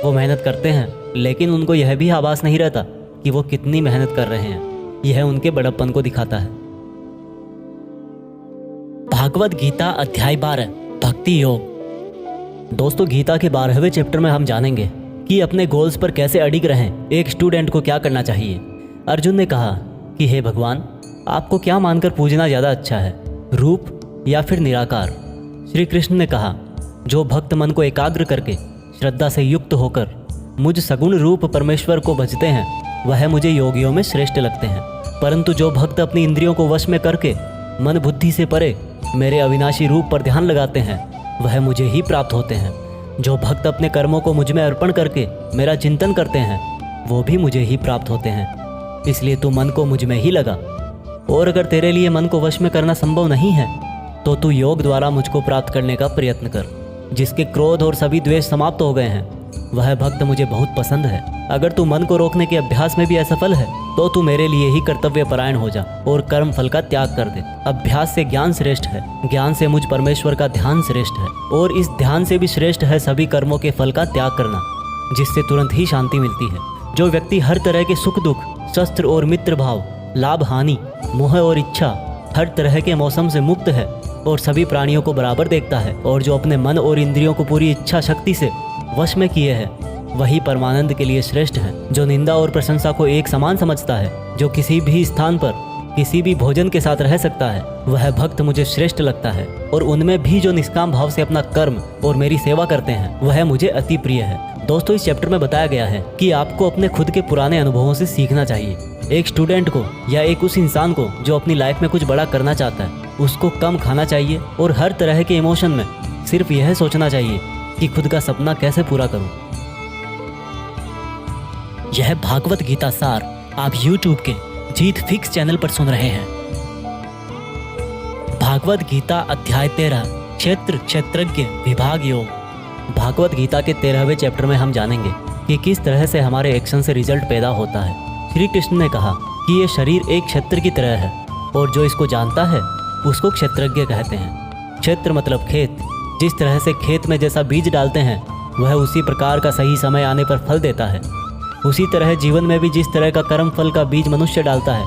वो मेहनत करते हैं लेकिन उनको यह भी आभास नहीं रहता कि वो कितनी मेहनत कर रहे हैं। यह उनके बड़प्पन को दिखाता है। भागवत गीता अध्याय 12 भक्ति योग। दोस्तों, गीता के 12वें चैप्टर में हम जानेंगे कि अपने गोल्स पर कैसे अडिग रहें, एक स्टूडेंट को क्या करना चाहिए। अर्जुन ने कहा कि हे भगवान, आपको क्या मानकर पूजना ज़्यादा अच्छा है, रूप या फिर निराकार। श्री कृष्ण ने कहा, जो भक्त मन को एकाग्र करके श्रद्धा से युक्त होकर मुझ सगुण रूप परमेश्वर को भजते हैं, वह मुझे योगियों में श्रेष्ठ लगते हैं। परंतु जो भक्त अपनी इंद्रियों को वश में करके मन बुद्धि से परे मेरे अविनाशी रूप पर ध्यान लगाते हैं, वह मुझे ही प्राप्त होते हैं। जो भक्त अपने कर्मों को मुझ में अर्पण करके मेरा चिंतन करते हैं, वो भी मुझे ही प्राप्त होते हैं। इसलिए तू मन को मुझ में ही लगा। और अगर तेरे लिए मन को वश में करना संभव नहीं है, तो तू योग द्वारा मुझको प्राप्त करने का प्रयत्न कर। जिसके क्रोध और सभी द्वेष समाप्त हो गए हैं, वह भक्त मुझे बहुत पसंद है। अगर तू मन को रोकने के अभ्यास में भी असफल है, तो तू मेरे लिए ही कर्तव्य परायण हो जा और कर्म फल का त्याग कर दे। अभ्यास से ज्ञान श्रेष्ठ है, ज्ञान से मुझ परमेश्वर का ध्यान श्रेष्ठ है, और इस ध्यान से भी श्रेष्ठ है सभी कर्मों के फल का त्याग करना, जिससे तुरंत ही शांति मिलती है। जो व्यक्ति हर तरह के सुख दुख, शस्त्र और मित्र भाव, लाभ हानि, मोह और इच्छा, हर तरह के मौसम से मुक्त है और सभी प्राणियों को बराबर देखता है, और जो अपने मन और इंद्रियों को पूरी इच्छा शक्ति से वश में किए है, वही परमानंद के लिए श्रेष्ठ है। जो निंदा और प्रशंसा को एक समान समझता है, जो किसी भी स्थान पर किसी भी भोजन के साथ रह सकता है, वह भक्त मुझे श्रेष्ठ लगता है। और उनमें भी जो निष्काम भाव से अपना कर्म और मेरी सेवा करते हैं, वह मुझे अति प्रिय है। दोस्तों, इस चैप्टर में बताया गया है कि आपको अपने खुद के पुराने अनुभवों से सीखना चाहिए। एक स्टूडेंट को या एक उस इंसान को जो अपनी लाइफ में कुछ बड़ा करना चाहता है, उसको कम खाना चाहिए और हर तरह के इमोशन में सिर्फ यह सोचना चाहिए कि खुद का सपना कैसे पूरा करूं। यह भागवत गीता सार आप YouTube के जीत फिक्स चैनल पर सुन रहे हैं। भागवत गीता अध्याय 13 क्षेत्र क्षेत्रज्ञ विभाग योग। भागवत गीता के 13वें चैप्टर में हम जानेंगे कि किस तरह से हमारे एक्शन से रिजल्ट पैदा होता है। श्री कृष्ण ने कहा कि ये शरीर एक क्षेत्र की तरह है, और जो इसको जानता है उसको क्षेत्रज्ञ कहते हैं। क्षेत्र मतलब खेत। जिस तरह से खेत में जैसा बीज डालते हैं, वह उसी प्रकार का सही समय आने पर फल देता है। उसी तरह जीवन में भी जिस तरह का कर्म फल का बीज मनुष्य डालता है,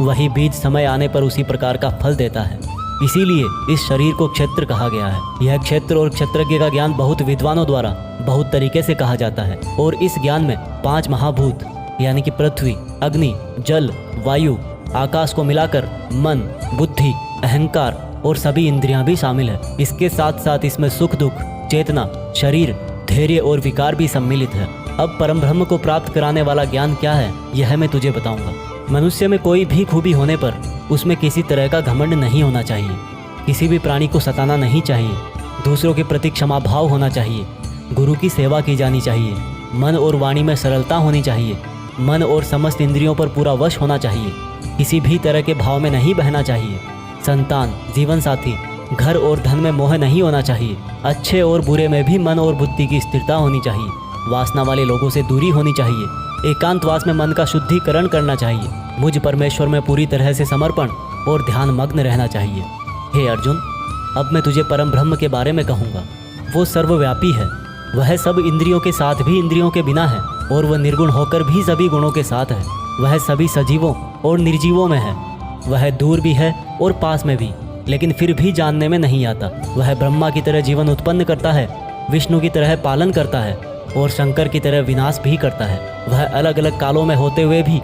वही बीज समय आने पर उसी प्रकार का फल देता है। इसीलिए इस शरीर को क्षेत्र कहा गया है। यह क्षेत्र और क्षेत्रज्ञ का ज्ञान बहुत विद्वानों द्वारा बहुत तरीके से कहा जाता है, और इस ज्ञान में 5 महाभूत यानी कि पृथ्वी, अग्नि, जल, वायु, आकाश को मिलाकर मन, बुद्धि, अहंकार और सभी इंद्रियां भी शामिल है। इसके साथ साथ इसमें सुख दुख, चेतना, शरीर, धैर्य और विकार भी सम्मिलित है। अब परम ब्रह्म को प्राप्त कराने वाला ज्ञान क्या है, यह मैं तुझे बताऊंगा। मनुष्य में कोई भी खूबी होने पर उसमें किसी तरह का घमंड नहीं होना चाहिए। किसी भी प्राणी को सताना नहीं चाहिए। दूसरों के प्रति क्षमा भाव होना चाहिए। गुरु की सेवा की जानी चाहिए। मन और वाणी में सरलता होनी चाहिए। मन और समस्त इंद्रियों पर पूरा वश होना चाहिए। किसी भी तरह के भाव में नहीं बहना चाहिए। संतान, जीवन साथी, घर और धन में मोह नहीं होना चाहिए। अच्छे और बुरे में भी मन और बुद्धि की स्थिरता होनी चाहिए। वासना वाले लोगों से दूरी होनी चाहिए। एकांतवास में मन का शुद्धिकरण करना चाहिए। मुझ परमेश्वर में पूरी तरह से समर्पण और ध्यान मग्न रहना चाहिए। हे अर्जुन, अब मैं तुझे परम ब्रह्म के बारे में कहूँगा। वो सर्वव्यापी है। वह सब इंद्रियों के साथ भी इंद्रियों के बिना है, और वह निर्गुण होकर भी सभी गुणों के साथ है। वह सभी सजीवों और निर्जीवों में है। वह दूर भी है और पास में भी, लेकिन फिर भी जानने में नहीं आता। वह ब्रह्मा की तरह जीवन उत्पन्न करता है, विष्णु की तरह पालन करता है, और शंकर की तरह विनाश भी करता है। वह अलग अलग कालों में होते हुए भी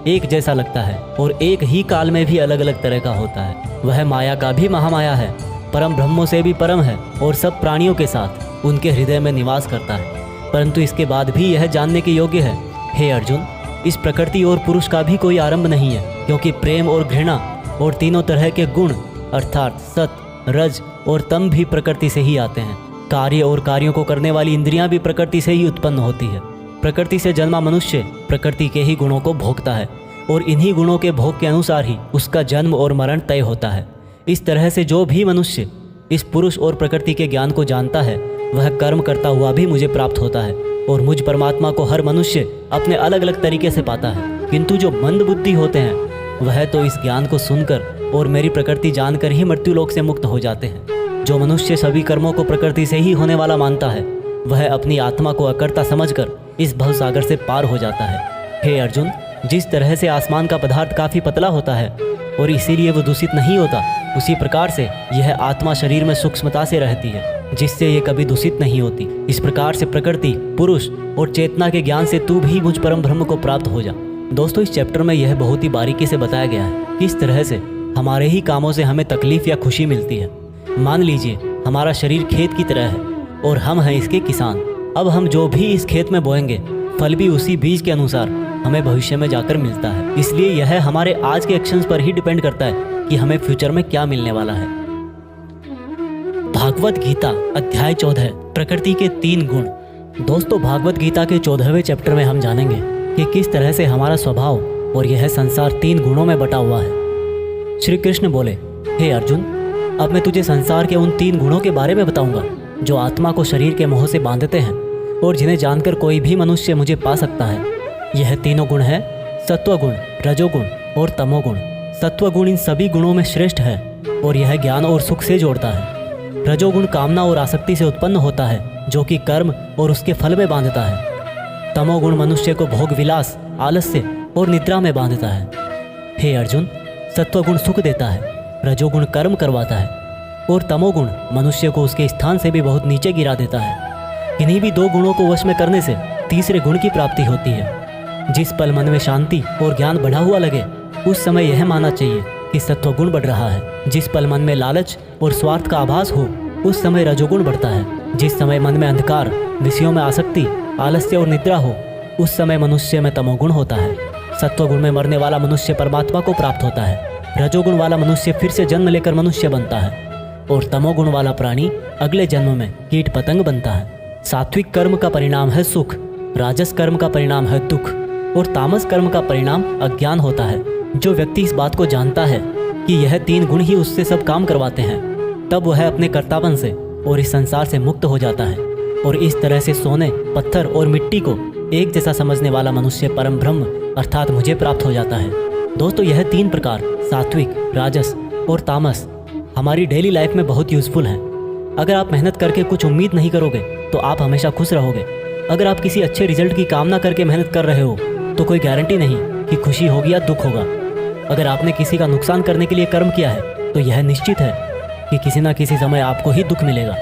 एक जैसा लगता है, और एक ही काल में भी अलग अलग तरह का होता है। वह माया का भी महामाया है, परम ब्रह्मों से भी परम है, और सब प्राणियों के साथ उनके हृदय में निवास करता है। परंतु इसके बाद भी यह जानने के योग्य है, हे अर्जुन, इस प्रकृति और पुरुष का भी कोई आरंभ नहीं है, क्योंकि प्रेम और घृणा और तीनों तरह के गुण अर्थात सत, रज और तम भी प्रकृति से ही आते हैं। कार्य और कार्यों को करने वाली इंद्रियां भी प्रकृति से ही उत्पन्न होती है। प्रकृति से जन्मा मनुष्य प्रकृति के ही गुणों को भोगता है, और इन्हीं गुणों के भोग के अनुसार ही उसका जन्म और मरण तय होता है। इस तरह से जो भी मनुष्य इस पुरुष और प्रकृति के ज्ञान को जानता है, वह कर्म करता हुआ भी मुझे प्राप्त होता है, और मुझ परमात्मा को हर मनुष्य अपने अलग अलग तरीके से पाता है। किंतु जो मंद बुद्धि होते हैं, वह तो इस ज्ञान को सुनकर और मेरी प्रकृति जानकर ही मृत्युलोक से मुक्त हो जाते हैं। जो मनुष्य सभी कर्मों को प्रकृति से ही होने वाला मानता है, वह अपनी आत्मा को अकर्ता समझकर इस भवसागर से पार हो जाता है। हे अर्जुन, जिस तरह से आसमान का पदार्थ काफ़ी पतला होता है और इसीलिए वो दूषित नहीं होता, उसी प्रकार से यह आत्मा शरीर में सूक्ष्मता से रहती है, जिससे ये कभी दूषित नहीं होती। इस प्रकार से प्रकृति, पुरुष और चेतना के ज्ञान से तू भी मुझ परम ब्रह्म को प्राप्त हो जा। दोस्तों, इस चैप्टर में यह बहुत ही बारीकी से बताया गया है किस तरह से हमारे ही कामों से हमें तकलीफ या खुशी मिलती है। मान लीजिए हमारा शरीर खेत की तरह है और हम हैं इसके किसान। अब हम जो भी इस खेत में बोएंगे, फल भी उसी बीज के अनुसार हमें भविष्य में जाकर मिलता है। इसलिए यह हमारे आज के एक्शंस पर ही डिपेंड करता है कि हमें फ्यूचर में क्या मिलने वाला है। भागवत गीता अध्याय 14, प्रकृति के 3 गुण। दोस्तों, भागवत गीता के 14वें चैप्टर में हम जानेंगे कि किस तरह से हमारा स्वभाव और यह संसार 3 गुणों में बटा हुआ है। श्री कृष्ण बोले, हे अर्जुन, अब मैं तुझे संसार के उन 3 गुणों के बारे में बताऊंगा जो आत्मा को शरीर के मोह से बांधते हैं और जिन्हें जानकर कोई भी मनुष्य मुझे पा सकता है। यह तीनों गुण है सत्वगुण, रजोगुण और तमोगुण। सत्वगुण इन सभी गुणों में श्रेष्ठ है और यह ज्ञान और सुख से जोड़ता है। रजोगुण कामना और आसक्ति से उत्पन्न होता है, जो कि कर्म और उसके फल में बांधता है। तमोगुण मनुष्य को भोग विलास, आलस्य और निद्रा में बांधता है। हे अर्जुन, सत्वगुण सुख देता है, रजोगुण कर्म करवाता है और तमोगुण मनुष्य को उसके स्थान से भी बहुत नीचे गिरा देता है। इन्हीं भी 2 गुणों को वश में करने से तीसरे गुण की प्राप्ति होती है। जिस पल मन में शांति और ज्ञान बढ़ा हुआ लगे, उस समय यह मानना चाहिए कि सत्वगुण बढ़ रहा है। जिस पल मन में लालच और स्वार्थ का आभास हो, उस समय रजोगुण बढ़ता है। जिस समय मन में अंधकार, विषयों में आसक्ति, आलस्य और निद्रा हो, उस समय मनुष्य में तमोगुण होता है। सत्वगुण में मरने वाला मनुष्य परमात्मा को प्राप्त होता है। रजोगुण वाला मनुष्य फिर से जन्म लेकर मनुष्य बनता है और तमोगुण वाला प्राणी अगले जन्म में कीट पतंग बनता है। सात्विक कर्म का परिणाम है सुख, राजस कर्म का परिणाम है दुख और तामस कर्म का परिणाम अज्ञान होता है। जो व्यक्ति इस बात को जानता है कि यह 3 गुण ही उससे सब काम करवाते हैं, तब वह अपने कर्तापन से और इस संसार से मुक्त हो जाता है और इस तरह से सोने, पत्थर और मिट्टी को एक जैसा समझने वाला मनुष्य परम ब्रह्म अर्थात मुझे प्राप्त हो जाता है। दोस्तों, यह 3 प्रकार सात्विक, राजस और तामस हमारी डेली लाइफ में बहुत यूज़फुल हैं। अगर आप मेहनत करके कुछ उम्मीद नहीं करोगे तो आप हमेशा खुश रहोगे। अगर आप किसी अच्छे रिजल्ट की कामना करके मेहनत कर रहे हो तो कोई गारंटी नहीं कि खुशी होगी या दुख होगा। अगर आपने किसी का नुकसान करने के लिए कर्म किया है तो यह निश्चित है कि किसी न किसी समय आपको ही दुख मिलेगा।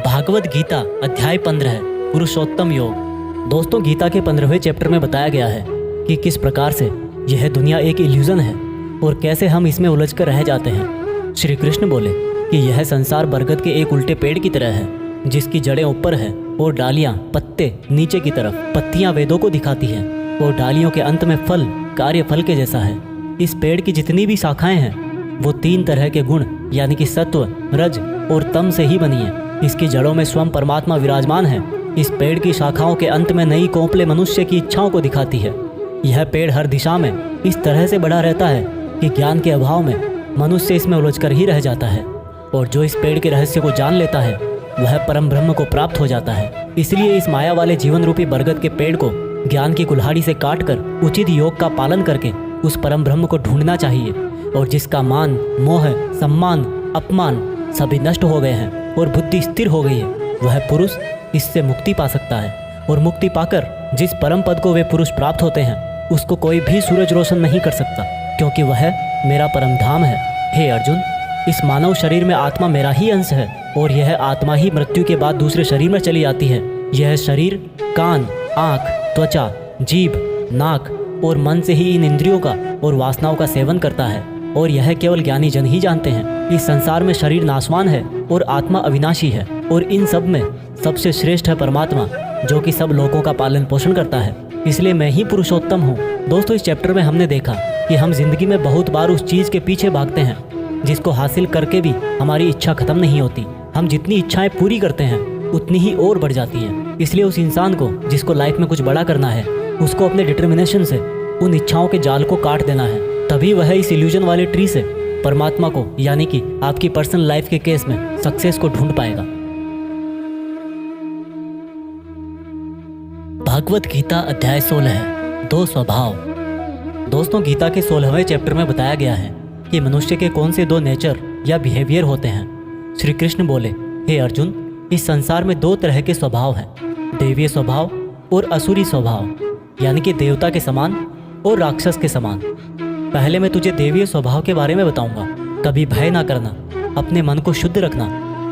भागवत गीता अध्याय 15, पुरुषोत्तम योग। दोस्तों, गीता के 15वें चैप्टर में बताया गया है कि किस प्रकार से यह दुनिया एक इल्यूजन है और कैसे हम इसमें उलझकर रह जाते हैं। श्री कृष्ण बोले कि यह संसार बरगद के एक उल्टे पेड़ की तरह है, जिसकी जड़ें ऊपर है और डालियां, पत्ते नीचे की तरफ। पत्तियां वेदों को दिखाती हैं और डालियों के अंत में फल कार्य फल के जैसा है। इस पेड़ की जितनी भी शाखाएं हैं वो 3 तरह के गुण यानी कि सत्व, रज और तम से ही बनी है। इसकी जड़ों में स्वयं परमात्मा विराजमान है। इस पेड़ की शाखाओं के अंत में नई कोंपले मनुष्य की इच्छाओं को दिखाती है। यह पेड़ हर दिशा में इस तरह से बढ़ा रहता है कि ज्ञान के अभाव में मनुष्य इसमें उलझकर ही रह जाता है और जो इस पेड़ के रहस्य को जान लेता है वह परम ब्रह्म को प्राप्त हो जाता है। इसलिए इस माया वाले जीवन रूपी बरगद के पेड़ को ज्ञान की कुल्हाड़ी से काटकर उचित योग का पालन करके उस परम ब्रह्म को ढूंढना चाहिए और जिसका मान, मोह, सम्मान, अपमान सभी नष्ट हो गए हैं और बुद्धि स्थिर हो गई है, वह पुरुष इससे मुक्ति पा सकता है। और मुक्ति पाकर जिस परम पद को वे पुरुष प्राप्त होते हैं उसको कोई भी सूरज रोशन नहीं कर सकता, क्योंकि वह मेरा परम धाम है। हे अर्जुन, इस मानव शरीर में आत्मा मेरा ही अंश है और यह आत्मा ही मृत्यु के बाद दूसरे शरीर में चली जाती है। यह शरीर कान, आँख, त्वचा, जीभ, नाक और मन से ही इन इंद्रियों का और वासनाओं का सेवन करता है और यह केवल ज्ञानी जन ही जानते हैं। इस संसार में शरीर नाशवान है और आत्मा अविनाशी है और इन सब में सबसे श्रेष्ठ है परमात्मा, जो कि सब लोगों का पालन पोषण करता है। इसलिए मैं ही पुरुषोत्तम हूँ। दोस्तों, इस चैप्टर में हमने देखा कि हम जिंदगी में बहुत बार उस चीज़ के पीछे भागते हैं जिसको हासिल करके भी हमारी इच्छा खत्म नहीं होती। हम जितनी इच्छाएं पूरी करते हैं उतनी ही और बढ़ जाती हैं। इसलिए उस इंसान को जिसको लाइफ में कुछ बड़ा करना है उसको अपने डिटर्मिनेशन से उन इच्छाओं के जाल को काट देना है, तभी वह इस इल्यूजन वाले ट्री से परमात्मा को यानी कि आपकी पर्सनल लाइफ के केस में सक्सेस को ढूंढ पाएगा। भागवत गीता अध्याय 16, 2 स्वभाव। दोस्तों, गीता के 16वें चैप्टर में बताया गया है कि मनुष्य के कौन से 2 नेचर या बिहेवियर होते हैं। श्री कृष्ण बोले, हे अर्जुन, इस संसार में 2 तरह के स्वभाव हैं, देवीय स्वभाव और असुरी स्वभाव, यानी कि देवता के समान और राक्षस के समान। पहले मैं तुझे देवीय स्वभाव के बारे में बताऊंगा। कभी भय ना करना, अपने मन को शुद्ध रखना,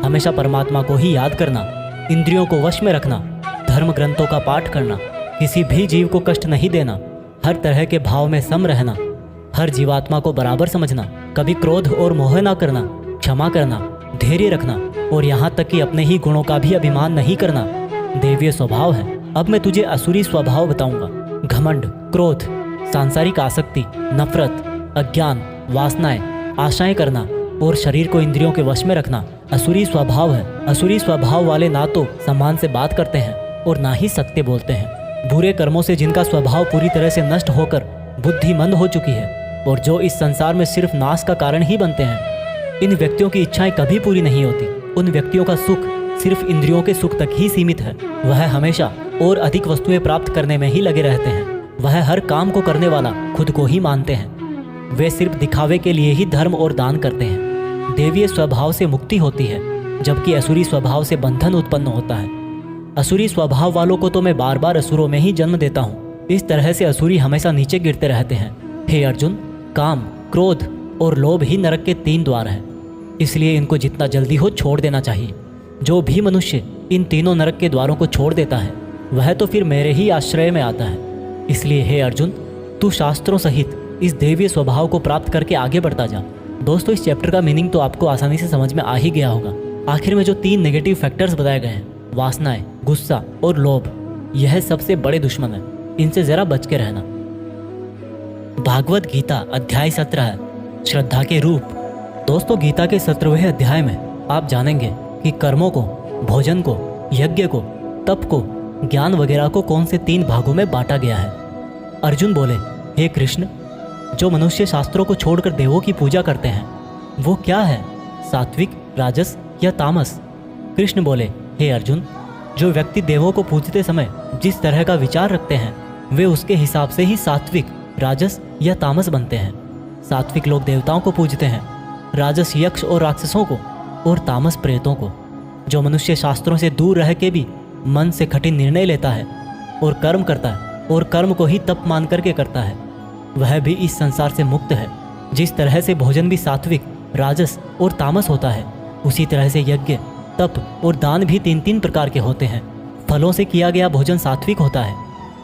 हमेशा परमात्मा को ही याद करना, इंद्रियों को वश में रखना, धर्म ग्रंथों का पाठ करना, किसी भी जीव को कष्ट नहीं देना, हर तरह के भाव में सम रहना, हर जीवात्मा को बराबर समझना, कभी क्रोध और मोह ना करना, क्षमा करना, धैर्य रखना और यहाँ तक कि अपने ही गुणों का भी अभिमान नहीं करना, देवीय स्वभाव है। अब मैं तुझे असुरी स्वभाव बताऊंगा। घमंड, क्रोध, सांसारिक आसक्ति, नफरत, अज्ञान, वासनाएं, आशाएं करना और शरीर को इंद्रियों के वश में रखना असुरी स्वभाव है। असुरी स्वभाव वाले ना तो सम्मान से बात करते हैं और ना ही सत्य बोलते हैं। बुरे कर्मों से जिनका स्वभाव पूरी तरह से नष्ट होकर बुद्धि मंद हो चुकी है और जो इस संसार में सिर्फ नाश का कारण ही बनते हैं, इन व्यक्तियों की इच्छाएं कभी पूरी नहीं होती। उन व्यक्तियों का सुख सिर्फ इंद्रियों के सुख तक ही सीमित है। वह हमेशा और अधिक वस्तुएं प्राप्त करने में ही लगे रहते हैं। वह हर काम को करने वाला खुद को ही मानते हैं। वे सिर्फ दिखावे के लिए ही धर्म और दान करते हैं। देवीय स्वभाव से मुक्ति होती है, जबकि असुरी स्वभाव से बंधन उत्पन्न होता है। असुरी स्वभाव वालों को तो मैं बार बार असुरों में ही जन्म देता हूँ। इस तरह से असुरी हमेशा नीचे गिरते रहते हैं। हे अर्जुन, काम, क्रोध और लोभ ही नरक के 3 द्वार हैं, इसलिए इनको जितना जल्दी हो छोड़ देना चाहिए। जो भी मनुष्य इन तीनों नरक के द्वारों को छोड़ देता है वह तो फिर मेरे ही आश्रय में आता है। इसलिए हे अर्जुन, तू शास्त्रों सहित इस देवीय स्वभाव को प्राप्त करके आगे बढ़ता जा। दोस्तों, इस चैप्टर का मीनिंग तो आपको आसानी से समझ में आ ही गया होगा। आखिर में जो 3 नेगेटिव फैक्टर्स बताए गए हैं, वासनाएं, गुस्सा और लोभ, यह सबसे बड़े दुश्मन है। इनसे जरा बच के रहना। भागवत गीता अध्याय 17, श्रद्धा के रूप। दोस्तों, गीता के 17वें अध्याय में आप जानेंगे कि कर्मों को, भोजन को, यज्ञ को, तप को, ज्ञान वगैरह को कौन से 3 भागों में बांटा गया है। अर्जुन बोले, हे कृष्ण, जो मनुष्य शास्त्रों को छोड़कर देवों की पूजा करते हैं वो क्या है, सात्विक, राजस या तामस? कृष्ण बोले, हे अर्जुन, जो व्यक्ति देवों को पूजते समय जिस तरह का विचार रखते हैं वे उसके हिसाब से ही सात्विक, राजस या तामस बनते हैं। सात्विक लोग देवताओं को पूजते हैं, राजस यक्ष और राक्षसों को और तामस प्रेतों को। जो मनुष्य शास्त्रों से दूर रह के भी मन से कठिन निर्णय लेता है और कर्म करता है और कर्म को ही तप मान करके करता है, वह भी इस संसार से मुक्त है। जिस तरह से भोजन भी सात्विक, राजस और तामस होता है, उसी तरह से यज्ञ, तप और दान भी 3-3 प्रकार के होते हैं। फलों से किया गया भोजन सात्विक होता है।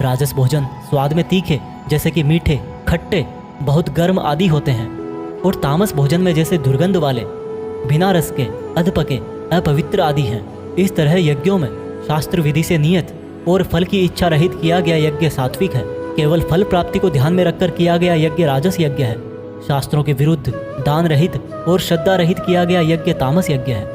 राजस भोजन स्वाद में तीखे, जैसे कि मीठे, खट्टे, बहुत गर्म आदि होते हैं। और तामस भोजन में जैसे दुर्गंध वाले, बिना रस के, अधपके, अपवित्र आदि हैं। इस तरह यज्ञों में शास्त्र विधि से नियत और फल की इच्छा रहित किया गया यज्ञ सात्विक है। केवल फल प्राप्ति को ध्यान में रखकर किया गया यज्ञ राजस यज्ञ है। शास्त्रों के विरुद्ध, दान रहित और श्रद्धा रहित किया गया यज्ञ तामस यज्ञ है।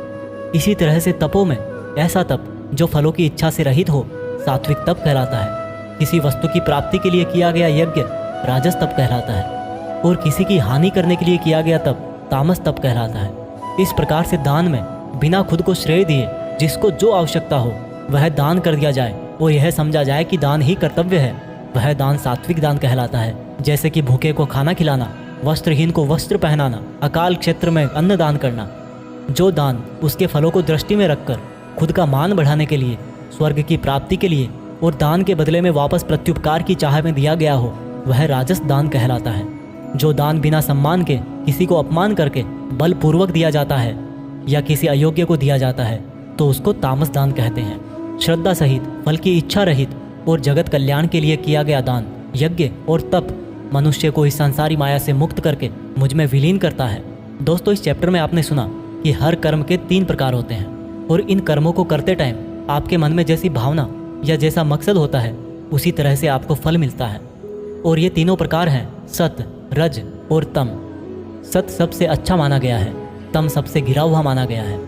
इसी तरह से तपों में ऐसा तप जो फलों की इच्छा से रहित हो, सात्विक तप कहलाता है। किसी वस्तु की प्राप्ति के लिए किया गया यज्ञ राजस तप कहलाता है और किसी की हानि करने के लिए किया गया तप तामस तप कहलाता है। इस प्रकार से दान में बिना खुद को श्रेय दिए जिसको जो आवश्यकता हो वह दान कर दिया जाए और यह समझा जाए कि दान ही कर्तव्य है, वह दान सात्विक दान कहलाता है। जैसे कि भूखे को खाना खिलाना, वस्त्रहीन को वस्त्र पहनाना, अकाल क्षेत्र में अन्न दान करना। जो दान उसके फलों को दृष्टि में रखकर खुद का मान बढ़ाने के लिए, स्वर्ग की प्राप्ति के लिए और दान के बदले में वापस प्रत्युपकार की चाह में दिया गया हो, वह राजस दान कहलाता है। जो दान बिना सम्मान के किसी को अपमान करके बलपूर्वक दिया जाता है या किसी अयोग्य को दिया जाता है तो उसको तामस दान कहते हैं। श्रद्धा सहित, फल की इच्छा रहित और जगत कल्याण के लिए किया गया दान, यज्ञ और तप मनुष्य को इस संसारी माया से मुक्त करके मुझ में विलीन करता है। दोस्तों, इस चैप्टर में आपने सुना कि हर कर्म के 3 प्रकार होते हैं और इन कर्मों को करते टाइम आपके मन में जैसी भावना या जैसा मकसद होता है उसी तरह से आपको फल मिलता है। और ये तीनों प्रकार हैं सत, रज और तम। सत सबसे अच्छा माना गया है, तम सबसे गिरा हुआ माना गया है।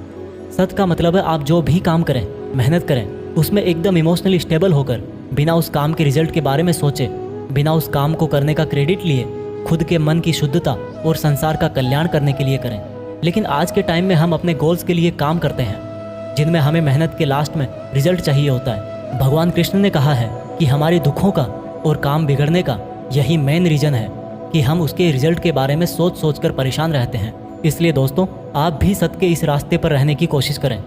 सत का मतलब है आप जो भी काम करें, मेहनत करें, उसमें एकदम इमोशनली स्टेबल होकर, बिना उस काम के रिजल्ट के बारे में सोचे, बिना उस काम को करने का क्रेडिट लिए, खुद के मन की शुद्धता और संसार का कल्याण करने के लिए करें। लेकिन आज के टाइम में हम अपने गोल्स के लिए काम करते हैं जिनमें हमें मेहनत के लास्ट में रिजल्ट चाहिए होता है। भगवान कृष्ण ने कहा है कि हमारे दुखों का और काम बिगड़ने का यही मेन रीज़न है कि हम उसके रिजल्ट के बारे में सोच सोच कर परेशान रहते हैं। इसलिए दोस्तों, आप भी सत्य के इस रास्ते पर रहने की कोशिश करें।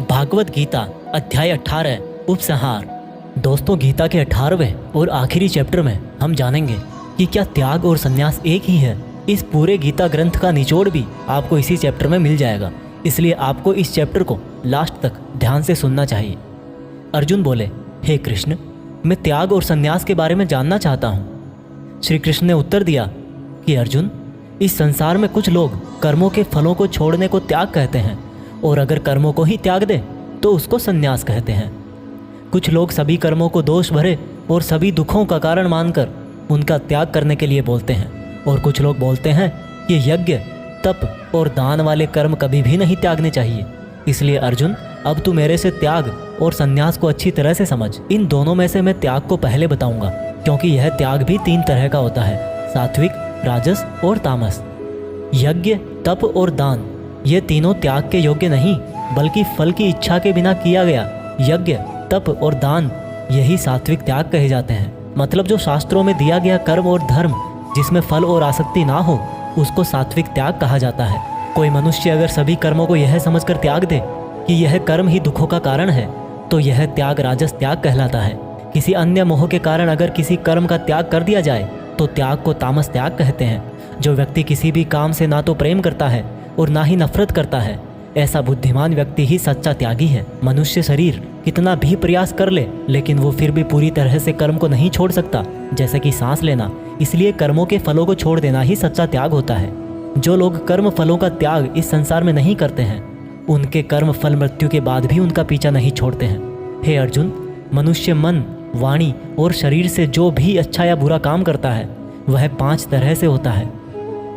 भागवत गीता अध्याय 18 उपसंहार। दोस्तों, गीता के 18वें और आखिरी चैप्टर में हम जानेंगे कि क्या त्याग और संन्यास एक ही है। इस पूरे गीता ग्रंथ का निचोड़ भी आपको इसी चैप्टर में मिल जाएगा, इसलिए आपको इस चैप्टर को लास्ट तक ध्यान से सुनना चाहिए। अर्जुन बोले, हे कृष्ण, मैं त्याग और संन्यास के बारे में जानना चाहता हूँ। श्री कृष्ण ने उत्तर दिया कि अर्जुन, इस संसार में कुछ लोग कर्मों के फलों को छोड़ने को त्याग कहते हैं, और अगर कर्मों को ही त्याग दे तो उसको संन्यास कहते हैं। कुछ लोग सभी कर्मों को दोष भरे और सभी दुखों का कारण मानकर उनका त्याग करने के लिए बोलते हैं, और कुछ लोग बोलते हैं कि यज्ञ, तप और दान वाले कर्म कभी भी नहीं त्यागने चाहिए। इसलिए अर्जुन, अब तू मेरे से त्याग और संन्यास को अच्छी तरह से समझ। इन दोनों में से मैं त्याग को पहले बताऊंगा, क्योंकि यह त्याग भी 3 तरह का होता है, सात्विक, राजस और तामस। यज्ञ, तप और दान, ये तीनों त्याग के योग्य नहीं, बल्कि फल की इच्छा के बिना किया गया यज्ञ, तप और दान, यही सात्विक त्याग कहे जाते हैं। मतलब जो शास्त्रों में दिया गया कर्म और धर्म जिसमें फल और आसक्ति ना हो, उसको सात्विक त्याग कहा जाता है। कोई मनुष्य अगर सभी कर्मों को यह समझकर त्याग दे कि यह कर्म ही दुखों का कारण है, तो यह त्याग राजस त्याग कहलाता है। किसी अन्य मोह के कारण अगर किसी कर्म का त्याग कर दिया जाए तो त्याग को तामस त्याग कहते हैं। जो व्यक्ति किसी भी काम से ना तो प्रेम करता है और ना ही नफरत करता है, ऐसा बुद्धिमान व्यक्ति ही सच्चा त्यागी है। मनुष्य शरीर कितना भी प्रयास कर ले, लेकिन वो फिर भी पूरी तरह से कर्म को नहीं छोड़ सकता, जैसे कि सांस लेना। इसलिए कर्मों के फलों को छोड़ देना ही सच्चा त्याग होता है। जो लोग कर्म फलों का त्याग इस संसार में नहीं करते हैं, उनके कर्म फल मृत्यु के बाद भी उनका पीछा नहीं छोड़ते हैं। हे अर्जुन, मनुष्य मन, वाणी और शरीर से जो भी अच्छा या बुरा काम करता है, वह 5 तरह से होता है।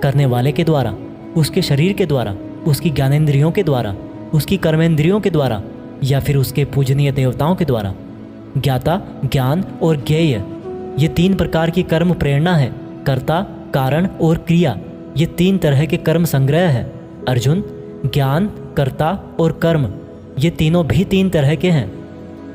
करने वाले के द्वारा, उसके शरीर के द्वारा, उसकी ज्ञानेंद्रियों के द्वारा, उसकी कर्मेंद्रियों के द्वारा, या फिर उसके पूजनीय देवताओं के द्वारा। ज्ञाता, ज्ञान और ज्ञेय, ये 3 प्रकार की कर्म प्रेरणा है। कर्ता, कारण और क्रिया, ये 3 तरह के कर्म संग्रह है। अर्जुन, ज्ञान, कर्ता और कर्म, ये तीनों भी 3 तरह के हैं।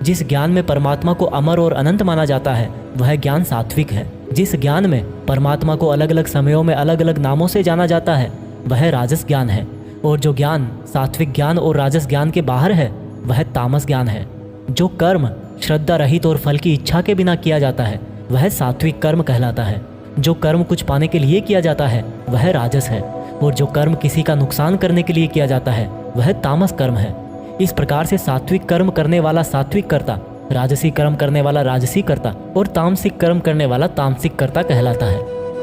जिस ज्ञान में परमात्मा को अमर और अनंत माना जाता है, वह ज्ञान सात्विक है। जिस ज्ञान में परमात्मा को अलग अलग समयों में अलग अलग नामों से जाना जाता है, वह राजस ज्ञान है। और जो ज्ञान सात्विक ज्ञान और राजस ज्ञान के बाहर है, वह तामस ज्ञान है। जो कर्म श्रद्धा रहित और फल की इच्छा के बिना किया जाता है, वह सात्विक कर्म कहलाता है। जो कर्म कुछ पाने के लिए किया जाता है, वह राजस है। और जो कर्म किसी का नुकसान करने के लिए किया जाता है, वह तामस कर्म है। इस प्रकार से सात्विक कर्म करने वाला सात्विक कर्ता, राजसी कर्म करने वाला राजसी कर्ता और तामसिक कर्म करने वाला तामसिक कर्ता कहलाता है।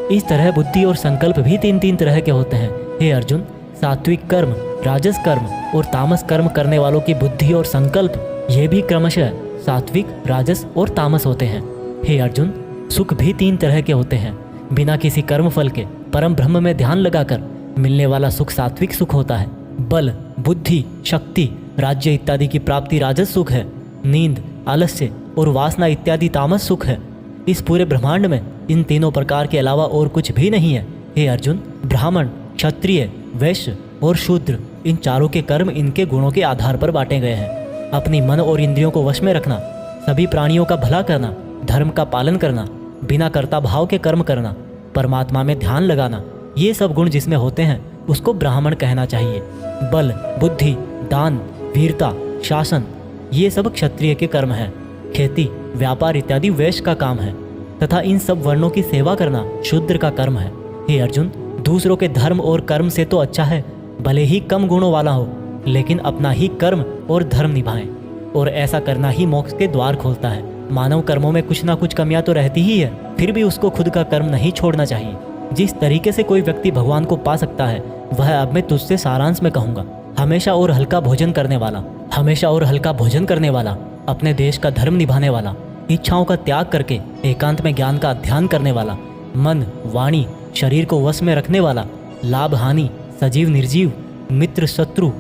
इस तरह बुद्धि और संकल्प भी 3-3 तरह के होते हैं। हे अर्जुन, सात्विक कर्म, राजस कर्म और तामस कर्म करने वालों की बुद्धि और संकल्प, ये भी क्रमशः सात्विक, राजस और तामस होते हैं। हे अर्जुन, सुख भी 3 तरह के होते हैं। बिना किसी कर्म फल के परम ब्रह्म में ध्यान लगाकर मिलने वाला सुख सात्विक सुख होता है। बल, बुद्धि, शक्ति, राज्य इत्यादि की प्राप्ति राजस सुख है। नींद, आलस्य और वासना इत्यादि तामस सुख है। इस पूरे ब्रह्मांड में इन तीनों प्रकार के अलावा और कुछ भी नहीं है। हे अर्जुन, ब्राह्मण, क्षत्रिय, वैश्य और शूद्र, इन चारों के कर्म इनके गुणों के आधार पर बांटे गए हैं। अपनी मन और इंद्रियों को वश में रखना, सभी प्राणियों का भला करना, धर्म का पालन करना, बिना कर्ता भाव के कर्म करना, परमात्मा में ध्यान लगाना, ये सब गुण जिसमें होते हैं उसको ब्राह्मण कहना चाहिए। बल, बुद्धि, दान, वीरता, शासन, ये सब क्षत्रिय के कर्म हैं। खेती, व्यापार इत्यादि वैश्य का काम है तथा इन सब वर्णों की सेवा करना शूद्र का कर्म है। हे अर्जुन, दूसरों के धर्म और कर्म से तो अच्छा है भले ही कम गुणों वाला हो, लेकिन अपना ही कर्म और धर्म निभाएं, और ऐसा करना ही मोक्ष के द्वार खोलता है। मानव कर्मों में कुछ ना कुछ कमियां तो रहती ही है, फिर भी उसको खुद का कर्म नहीं छोड़ना चाहिए। जिस तरीके से कोई व्यक्ति भगवान को पा सकता है, वह अब मैं तुझसे सारांश में कहूँगा। हमेशा और हल्का भोजन करने वाला, हमेशा और हल्का भोजन करने वाला, अपने देश का धर्म निभाने वाला, इच्छाओं का त्याग करके एकांत में ज्ञान का अध्ययन करने वाला, मन, वाणी, शरीर को वश में रखने वाला, लाभ हानि, सजीव निर्जीव, मित्र शत्रु,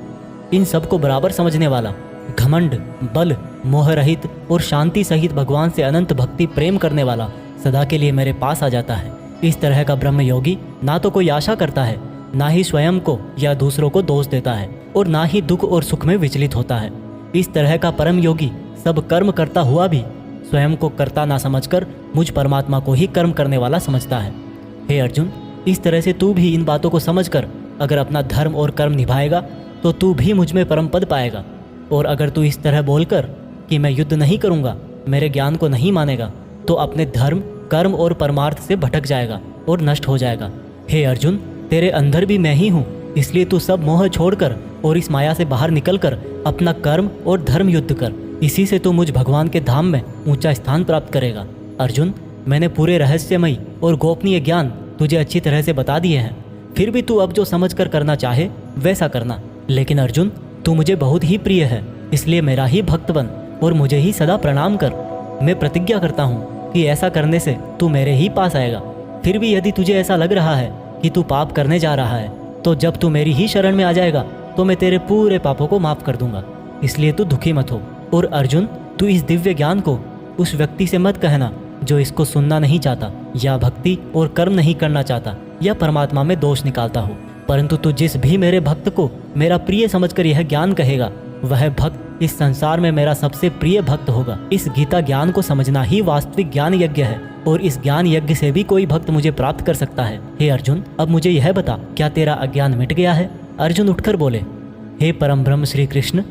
इन सब को बराबर समझने वाला, घमंड, बल, मोह रहित और शांति सहित भगवान से अनंत भक्ति प्रेम करने वाला सदा के लिए मेरे पास आ जाता है। इस तरह का ब्रह्म योगी ना तो कोई आशा करता है, ना ही स्वयं को या दूसरों को दोष देता है, और ना ही दुख और सुख में विचलित होता है। इस तरह का परम योगी सब कर्म करता हुआ भी स्वयं को कर्ता ना समझकर मुझ परमात्मा को ही कर्म करने वाला समझता है। हे अर्जुन, इस तरह से तू भी इन बातों को समझकर अगर अपना धर्म और कर्म निभाएगा तो तू भी मुझ में परम पद पाएगा। और अगर तू इस तरह बोलकर कि मैं युद्ध नहीं करूँगा, मेरे ज्ञान को नहीं मानेगा, तो अपने धर्म, कर्म और परमार्थ से भटक जाएगा और नष्ट हो जाएगा। हे अर्जुन, तेरे अंदर भी मैं ही हूँ, इसलिए तू सब मोह छोड़कर और इस माया से बाहर निकलकर अपना कर्म और धर्म युद्ध कर। इसी से तू मुझ भगवान के धाम में ऊंचा स्थान प्राप्त करेगा। अर्जुन, मैंने पूरे रहस्यमयी और गोपनीय ज्ञान तुझे अच्छी तरह से बता दिए हैं, फिर भी तू अब जो समझ कर करना चाहे वैसा करना। लेकिन अर्जुन, तू मुझे बहुत ही प्रिय है, इसलिए मेरा ही भक्त बन और मुझे ही सदा प्रणाम कर। मैं प्रतिज्ञा करता हूँ कि ऐसा करने से तू मेरे ही पास आएगा। फिर भी यदि तुझे ऐसा लग रहा है कि तू पाप करने जा रहा है, तो जब तू मेरी ही शरण में आ जाएगा तो मैं तेरे पूरे पापों को माफ़ कर दूंगा। इसलिए तू दुखी मत हो। और अर्जुन, तू इस दिव्य ज्ञान को उस व्यक्ति से मत कहना जो इसको सुनना नहीं चाहता, या भक्ति और कर्म नहीं करना चाहता, या परमात्मा में दोष निकालता हो। परंतु तू जिस भी मेरे भक्त को मेरा प्रिय समझकर यह ज्ञान कहेगा, वह भक्त इस संसार में मेरा सबसे प्रिय भक्त होगा। इस गीता ज्ञान को समझना ही वास्तविक ज्ञान यज्ञ है, और इस ज्ञान यज्ञ से भी कोई भक्त मुझे प्राप्त कर सकता है। हे अर्जुन, अब मुझे यह बता, क्या तेरा अज्ञान मिट गया है? अर्जुन उठकर बोले, हे परम ब्रह्म श्री कृष्ण,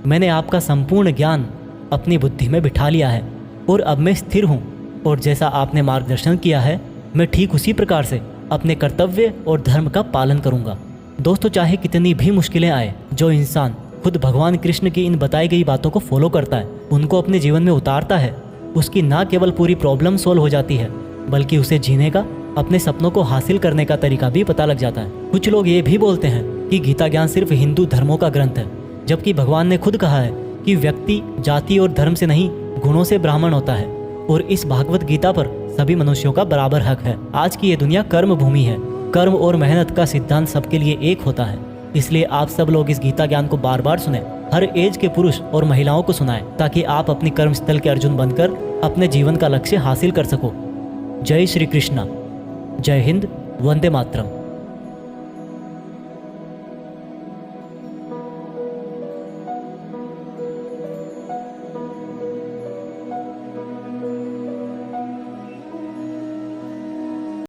मैंने आपका संपूर्ण ज्ञान अपनी बुद्धि में बिठा लिया है और अब मैं स्थिर हूँ, और जैसा आपने मार्गदर्शन किया है मैं ठीक उसी प्रकार से अपने कर्तव्य और धर्म का पालन करूँगा। दोस्तों, चाहे कितनी भी मुश्किलें आए, जो इंसान खुद भगवान कृष्ण की इन बताई गई बातों को फॉलो करता है, उनको अपने जीवन में उतारता है, उसकी न केवल पूरी प्रॉब्लम सॉल्व हो जाती है, बल्कि उसे जीने का, अपने सपनों को हासिल करने का तरीका भी पता लग जाता है। कुछ लोग ये भी बोलते हैं कि गीता ज्ञान सिर्फ हिंदू धर्मों का ग्रंथ है, जबकि भगवान ने खुद कहा है कि व्यक्ति जाति और धर्म से नहीं, गुणों से ब्राह्मण होता है, और इस भागवत गीता पर सभी मनुष्यों का बराबर हक है। आज की ये दुनिया कर्म भूमि है। कर्म और मेहनत का सिद्धांत सबके लिए एक होता है। इसलिए आप सब लोग इस गीता ज्ञान को बार बार सुने, हर एज के पुरुष और महिलाओं को सुनाएं, ताकि आप अपनी कर्म स्थल के अर्जुन बनकर अपने जीवन का लक्ष्य हासिल कर सको। जय श्री कृष्णा, जय हिंद, वंदे मातरम।